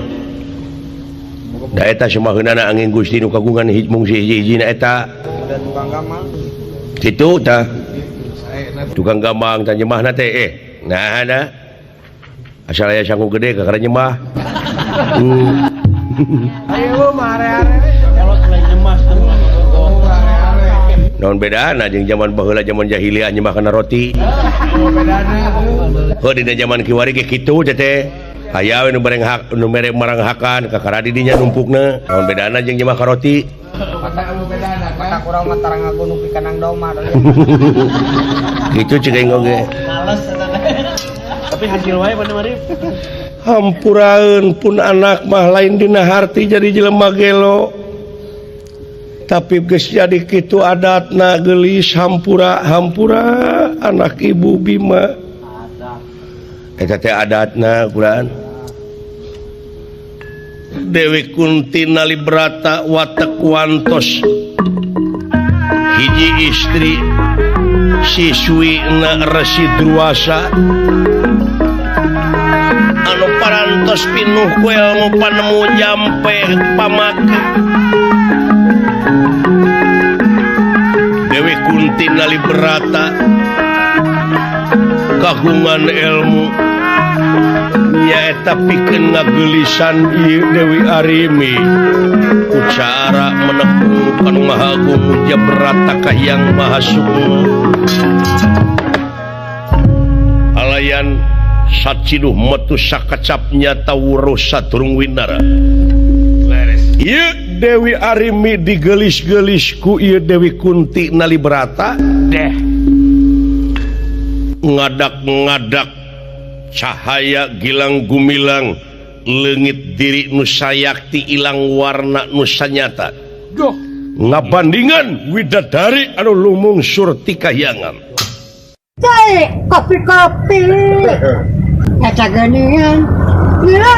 da eta semaheunana angin Gusti nu kagungan mung hiji-hijina eta kitu tah tukang gambang tah nyemahna teh nah ada asal aya sanggup gede ka karena nyemah Ayo mare-are. naon bedana jeung zaman baheula zaman jahiliyah nyemah kana roti heuh dina zaman kiwari ge kitu teh aya we nu mere maranghakan ka karadi dinya numpukna naon bedana jeung nyemah ka roti Mata kurang mah tarang aku nu pikanang doma kitu cing oge Tapi hasil wae pada marif. hampuraeun pun anak mah lain dina harti jadi jelema gelo tapi geus jadi kitu adatna geulis hampura anak ibu Bima eta teh adatna Quran Dewi Kunti Nalibrata watek wantos hiji istri siswi na Resi Druasa anu parantos pinuh ku ilmu panemu jampe pamake Dewi Kunti Nalibrata kagungan ilmu nyaeta pikeun ngageulisan ieu Dewi Arimi ku cara menepung kanu Maha Agung Jabrata Kahyang Maha Sukma alayan saciduh metu sakacapnya tawuruh saturung winara ieu Dewi Arimi digelis-gelis ku ieu Dewi Kunti Nalibrata deh ngadak-ngadak cahaya gilang gumilang leungit diri nu sayakti ilang warna nu sanyata ngabandingan widadari anu lumungsur ti kahyangan Cai, kopi-kopi. Eca geningan. Ya,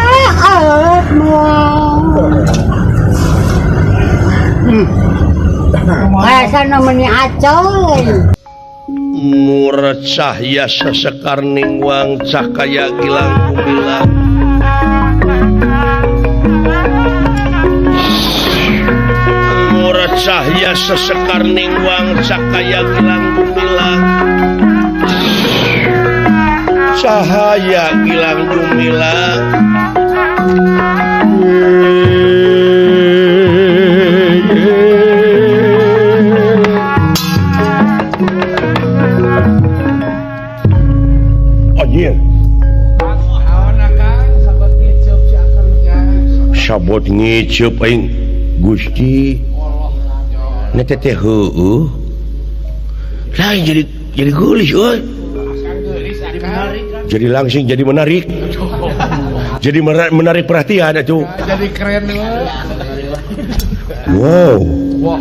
Asa namanya acoy. murah cahya sesekar ningwang cahaya gilang gumilang ya sesekar ningwang cakaya gilang gumilang cahaya gilang gumilang anjir Awan akan sahabat ngiceup si akang ya. sabot ngiceup aing Gusti na teteh heueuh lain jadi geulis euy Akang geulis akang. jadi langsing jadi menarik jadi menarik perhatian atuh Jadi keren we. wow Wah,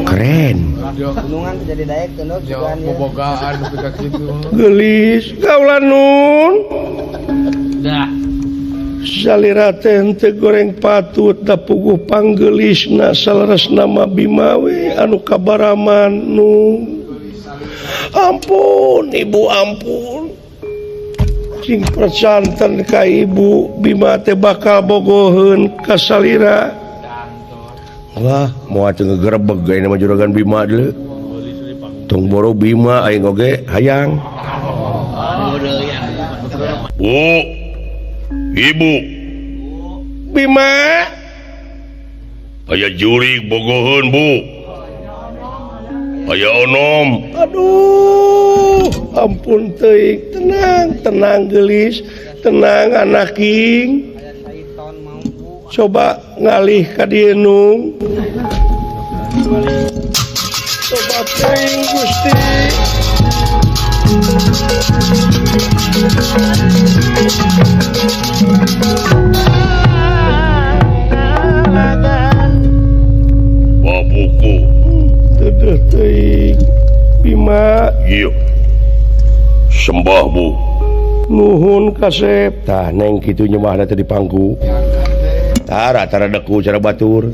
keren Gunungan jadi daek kenut yo juga nih. bobogaan nepi ka kitu. geulis kaulah nun Dah. salira teh teu goreng patut da puguh panggelisna salaresna mah bimawe anu kabaraman nu ampun ibu ampun cing percanten ka ibu Bima teh bakal bogoheun ka salira wah moal teu ngegerebeg gawe nama juragan Bima deuleu tong boro Bima aing oge hayang Bu Ibu Bima aya jurig bogoheun Bu aya onom aduh ampun teuing tenang gelis tenang anak king coba ngalih ka dieu nu coba teuing Gusti Babuku teueuh teuing Bima ieu sembah Bu nuhun kasep tah neng kitu nyemahna teh di pangku tara deku cara batur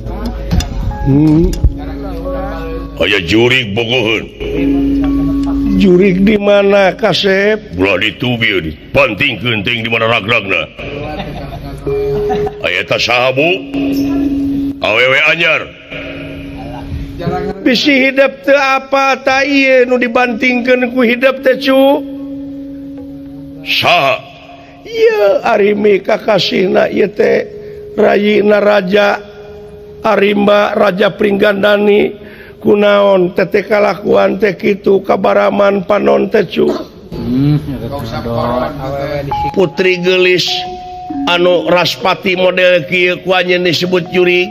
aya jurig bogoheun jurig di mana kasep ulah ditubi dipantingkeun teuing di mana ragragna aya eta saha Bu awewe anyar bisi hidup teu apa ta ieu nu dibantingkeun ku hidup teh cu saha ieu arimi kakasihna ieu teh rayina raja Arimba Raja Pringgandani kunaon teh kalakuan teh kitu kabaraman panon teh cu putri geulis anu raspati model kieu ku anjeun disebut jurig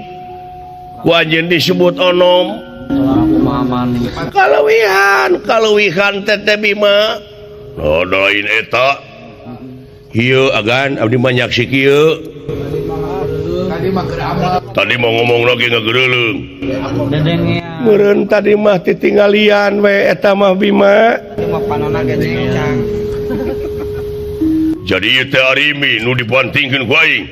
ku anjeun disebut onom kaluwihan teh Bima lain eta ieu agan abdi mah nyaksi kieu Tadi mah keur amal. tadi mau ngomong lagi ngageureuleung Dedengnya. meureun tadi mah titinggalian we eta mah Bima Cuma panona ge cang. jadi ieu teh arimi nu dibantingkeun ku aing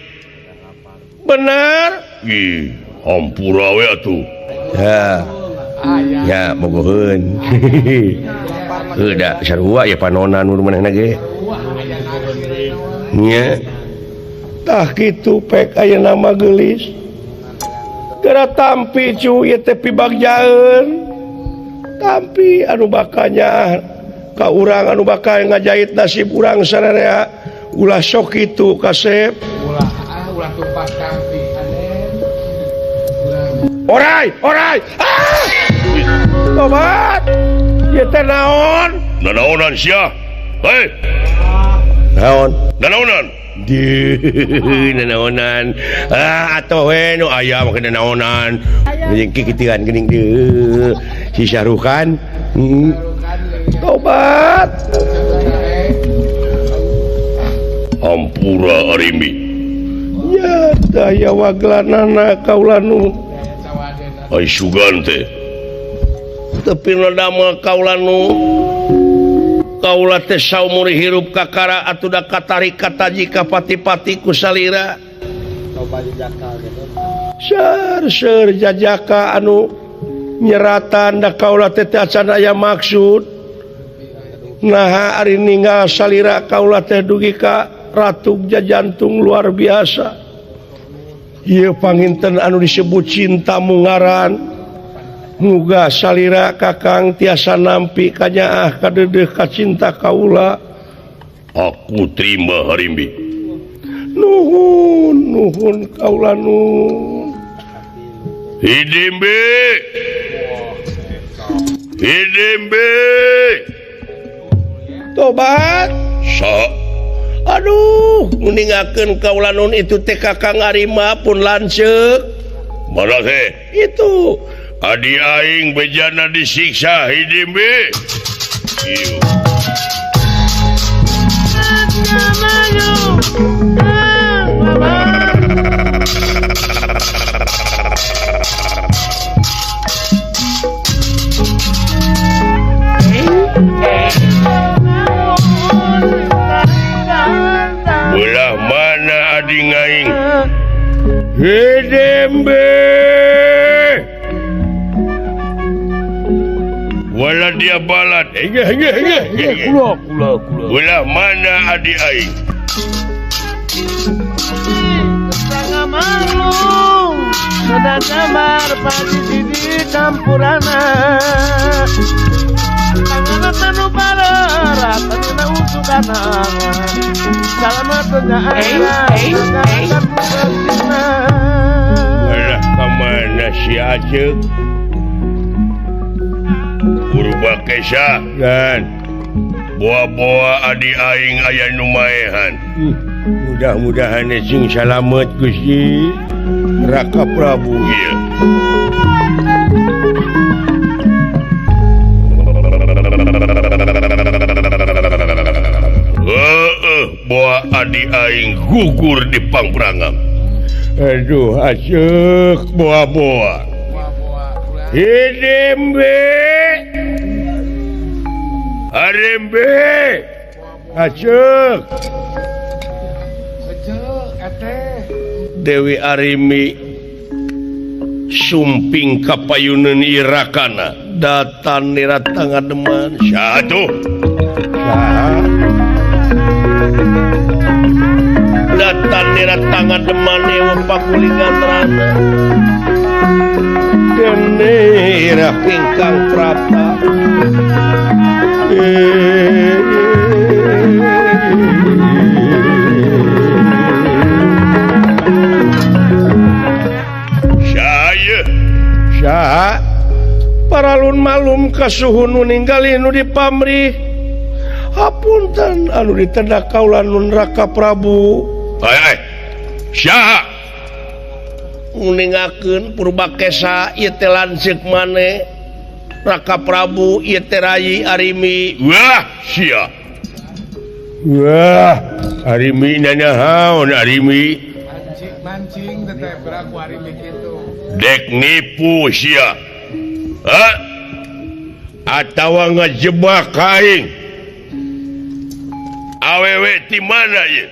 bener ih hampura we atuh ya bogoheun da sarua ya panona nu manehna ge nya tah kitu pek aya nama geulis geura tampi cu ieu teh pibagjaeun tampi anu bakanya ka urang anu bakal ngajait nasib urang sararea ulah sok kitu kasep Ulah tupas kampi ane. orai tobat ieu teh naon nanaonan sia hei naonan di nanaonan atuh we nu aya mah nanaonan jeung kikitian geuning deui si Syarukan tobat ampura arimi ya daya waglanana kaula nu ai sugan teh tapi damel kaula nu kaula teh saumur hirup kakara atuh da katarik kataji ka pati-pati ku salira Coba dijakal gitu. ser jajaka anu nyeratan da kaula teh acan aya maksud nah ari ninggal salira kaula teh dugi ka ratu jajantung luar biasa ieu panginten anu disebut cinta mungaran muga salira Kakang tiasa nampi kanyaah kadedeh kacinta kaula. Aku terima Harimbi. Nuhun kaula nuhun. Hidimbe. Tobat. Aduh, meningakeun kaula nun itu teh Kakang Arima pun lanceuk. Mana teh? Itu Adi aing bejana disiksa Hidimbe. Ieu. Belah mana adi ngaing? Hidimbe. Wala dia balat. Kula. Belah mana adi aing? Sangat malu sedang gambar pagi di campurana tangan tanu para ratana usukana salamatnya anak Belah kemana si Aceh? Purba Kesa Dan boa-boa adi aing aya nu maehan. mudah-mudahan sing salamet Gusti Raka Prabu. Ieu. Boa adi aing gugur di pangperangam. Aduh, asyik boa-boa. Hidimbe. Harimbe. Asyik. Dewi Arimi sumping kapayunan Irakana datan niratanga deman Satu. datan niratanga deman ewa pakulingan rana kene ira pingkang prata Saya paralun malum kasuhun nu ninggali nu di pamrih hapunten anu ditenda kaula nun Raka Prabu Syaha nguningakeun Purbakesa ieu teh lanceuk maneh Raka Prabu ieu teh Rai Arimi. Wah sia. Wah Arimi nanahaun Arimi mancing teteh beraku hari begitu Dek nipu sia. Hah? atawa ngejebak aing Awewe di mana ye?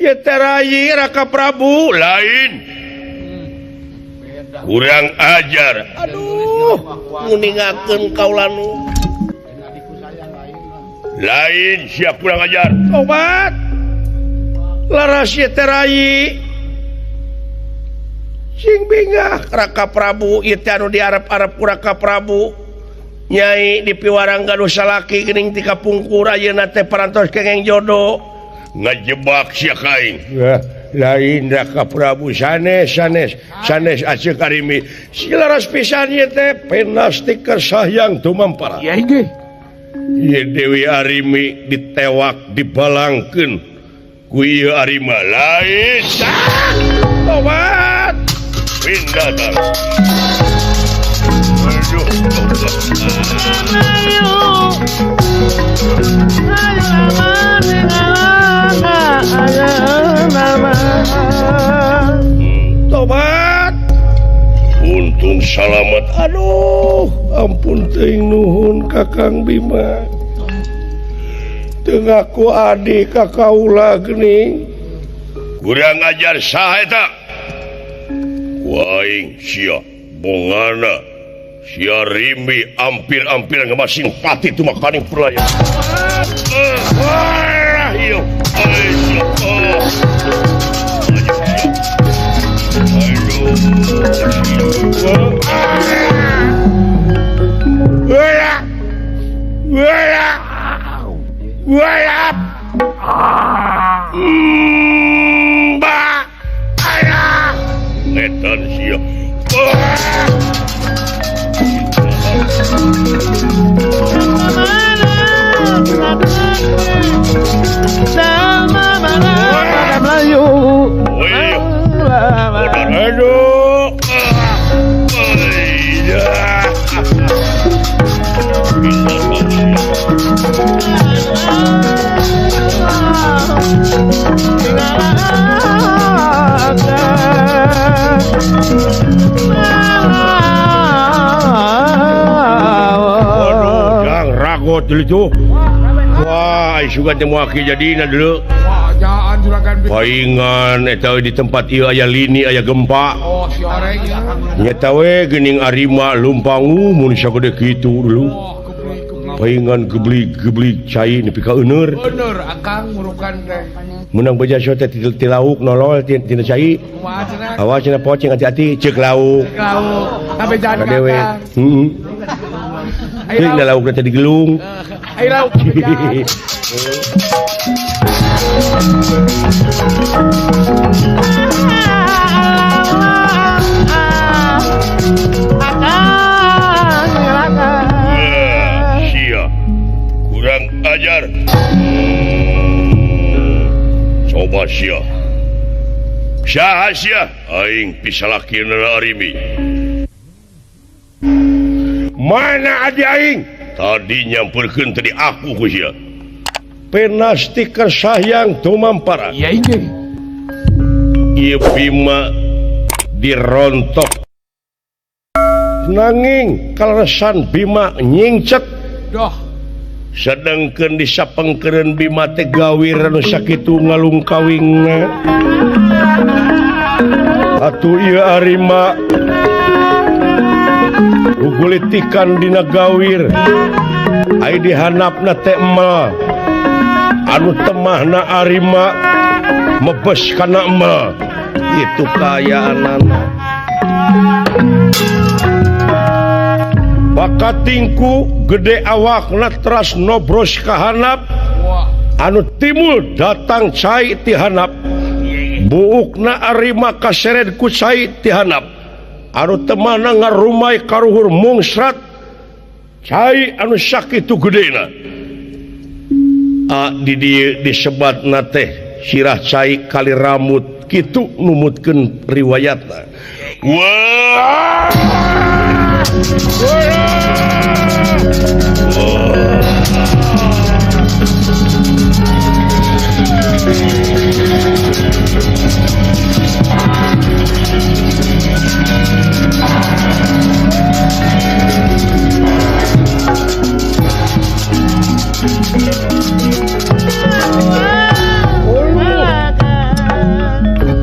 ieu teh Rai Raka Prabu Lain. Kurang ajar. aduh nguningakeun kaula nu Lain siap kurang ajar. obat laras ieu teh Rai sing bingah Raka Prabu ieu teh anu diarep-arep ku Raka Prabu Nyai di piwarang gaduh salaki geuning ti kapungkur ayeuna teh parantos kengeng jodoh Ngajebak sia kaing. lain Raka Prabu sanes Aceh Karimi silaras pisan ieu teh penasti kersayang tumampara inggih ieu Dewi Arimi ditewak dibalangkeun ku ieu Arima Lain. obat Pindah tar. tobat Untung salamet. aduh ampun teuing nuhun Kakang Bima teu ngaku adi ka kaula geuning Kurang ajar saha eta? Waing sia bongana sia Rimbi ampir-ampir ngemasin pati tu makaning pelayan. Wah, ieu. Aduh. Wayap. Mbak. Ayah. Etan sia. Melayu. Aduh. Ragot dulu tu. Wah, suka temu aki jadi dulu. Wah, jangan juragan. Paingan eta di tempat ieu aya lini aya gempa. Oh, si orangnya. Nya tawe geuning arima lumpangu mun sagede kitu dulu. Oh, kubli. Paingan geblik cai nepi ka euneur. Bener, akang murukan teh. Menang baja sote ti lauk nolol tina cai. Kumaha cenah? Awas cenah poceng hati-hati ceuk lauk. Kau, tapi jangan Kadewe. kakak. Heeh. Ting da lauk teh digelung. Ayo lau. Sia. Kurang ajar. Coba sia. Saha sia? Aing pisalakeun arimi. Mana adi aing? Tadi nyamperkeun tadi aku ku sia. Penasti kersayang tumampara. Iya ini. Ieu Bima dirontok. Nanging kaleresan Bima nyingcet. Doh. Sedangkeun disapengkeun Bima teh gawir anu sakitu ngalungkawingna. Atuh ieu arima gugulitikan dina gawir. Ai dihanapna teh emel. Anu temahna arima mebes kana emel. Itu kayaanana. Bakatingku gede awakna teras nobros kahanap. Wah. Anu timul datang cai ti hanap. Buukna arima kaseret ku cai ti hanap. Anu temana ngarumai karuhur mungsrat. Cai anu sakitu gedena. Di dieu disebatna teh sirah cai kali rambut kitu numutkeun riwayatna. Wah!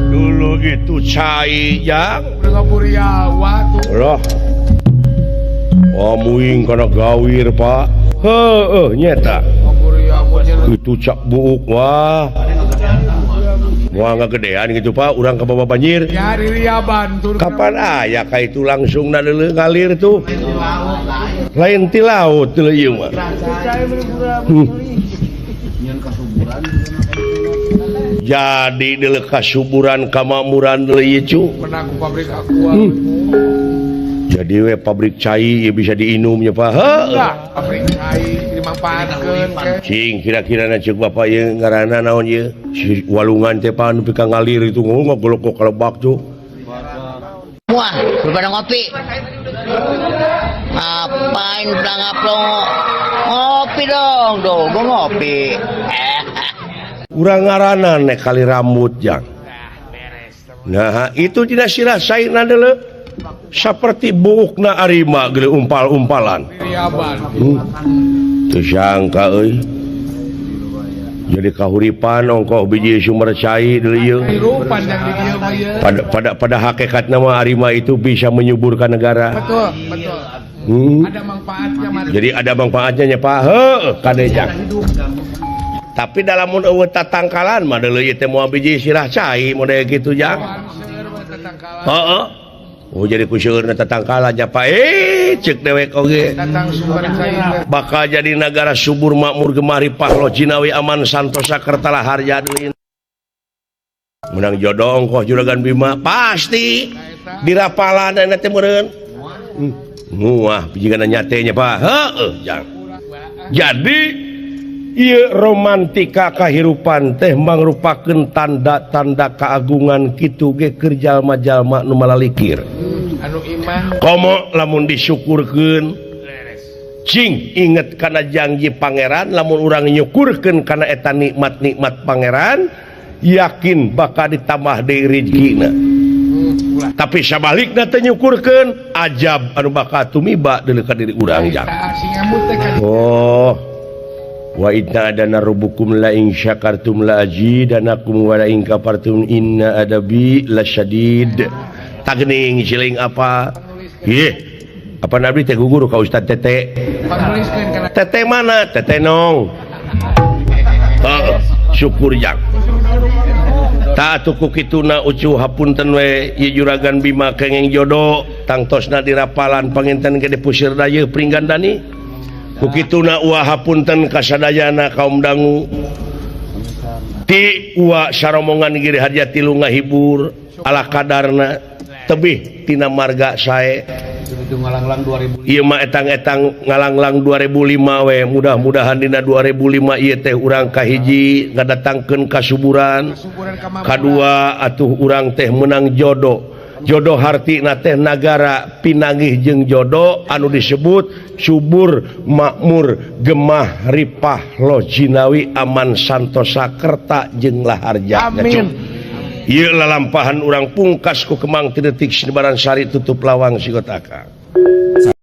Dulu itu cai yang Udah Buriawa tuh. loh. Pamuing kana gawir, Pak. Heueuh nyeta. Buriawa nya. Itu cak buuk wah. Wah ngagedean gitu, Pak. Urang ka bawah banjir. Ya Ririaban tuh. Kapan aya ka itu langsung na deuleu ngalir tuh. Lain ti laut teu ieu mah. Jadi deuleu kasuburan kamakmuran deuleu ieu cu. Menang pabrik aqua. Jadi we pabrik cai ieu bisa diinumnya, Pak. Heueuh. Enggak, pabrik cai dimanfaatkeun ke. Cing kira-kira cek bapak ieu ngaranna naon ieu? Si walungan teh Pak anu pika ngalir itu ngogolok kok kalebak tuh. Wah, lu pada ngopi. Apain udah ngaplong? Ngopi dong, gua ngopi. Urang ngaranna nek kali rambut jang. Nah, itu tidak sirasaina deuleu. Saperti buukna arima geuleuh umpal-umpalan. Ririaban. Teu sangka euy. Jadi kahuripan ongkoh biji sumber cai deuleu ieu. Hirupan yang di dieu mah ieu. Pada hakikatna mah arima itu bisa menyuburkan negara. Betul, betul. Ada manfaatnya mah. Jadi ada manfaatnya nya Pak. Heueuh kadejang. Tapi dalam mun eueuh tatangkalan mah deuleu ieu teh moal biji sirah cai model kitu jang. Seueur mah tetangkalan. Heeh. Oh jadi ku seueurna tatangkalan nya Pak. cek dewek oge datang sumber saya bakal jadi negara subur makmur gemari pahlo Jinawi aman santosa kertalah harja deulin menang jodoh ongkoh juragan Bima pasti dirapalan dan nanti meureun muah pijigana nyatenya Pak heeh jang jadi ieu romantika kahirupan teh mangrupakeun tanda-tanda keagungan kitu ge keur jalma-jalma nu malalikir anu iman komo lamun disyukurkeun cing inget kana janji pangeran lamun urang nyukurkeun kana eta nikmat-nikmat pangeran yakin bakal ditambah deui rezekina tapi sabalikna teu nyukurkeun ajab anu bakal tumiba deuleu ka diri urang jang si ngamut teh kan oh wa inna adana rabbukum la in syakartum la azidanakum wa la in kafartum inna adabi lasyadid tageuning siling apa ieu apa nabi teh guguru ka Ustaz Tete panuliskeun kana Tete mana Tete nong syukur jang tak atuh kituna ucuh hapunten we ieu juragan Bima kenging jodoh tangtosna dirapalan panginten gede pusir daya pringgandani kukituna ulah hapunten kasadayana kaum dangu ti ulah saromongan giri harja tilu ngahibur ala kadarna tebih tina marga sae itu ngalanglang 2000 ieu mah etang-etang ngalanglang 2005 we mudah-mudahan dina 2005 ieu teh urang kahiji ngadatangkeun kasuburan syukuran ka mama kadua atuh urang teh menang jodoh jodoh hartina teh nagara pinangih jeung jodoh anu disebut subur makmur gemah ripah lo Jinawi aman santosa kerta jeung laharja amin ieu lalampahan urang pungkas ku Kemang ti detik Sinebaran Sari tutup lawang sigotaka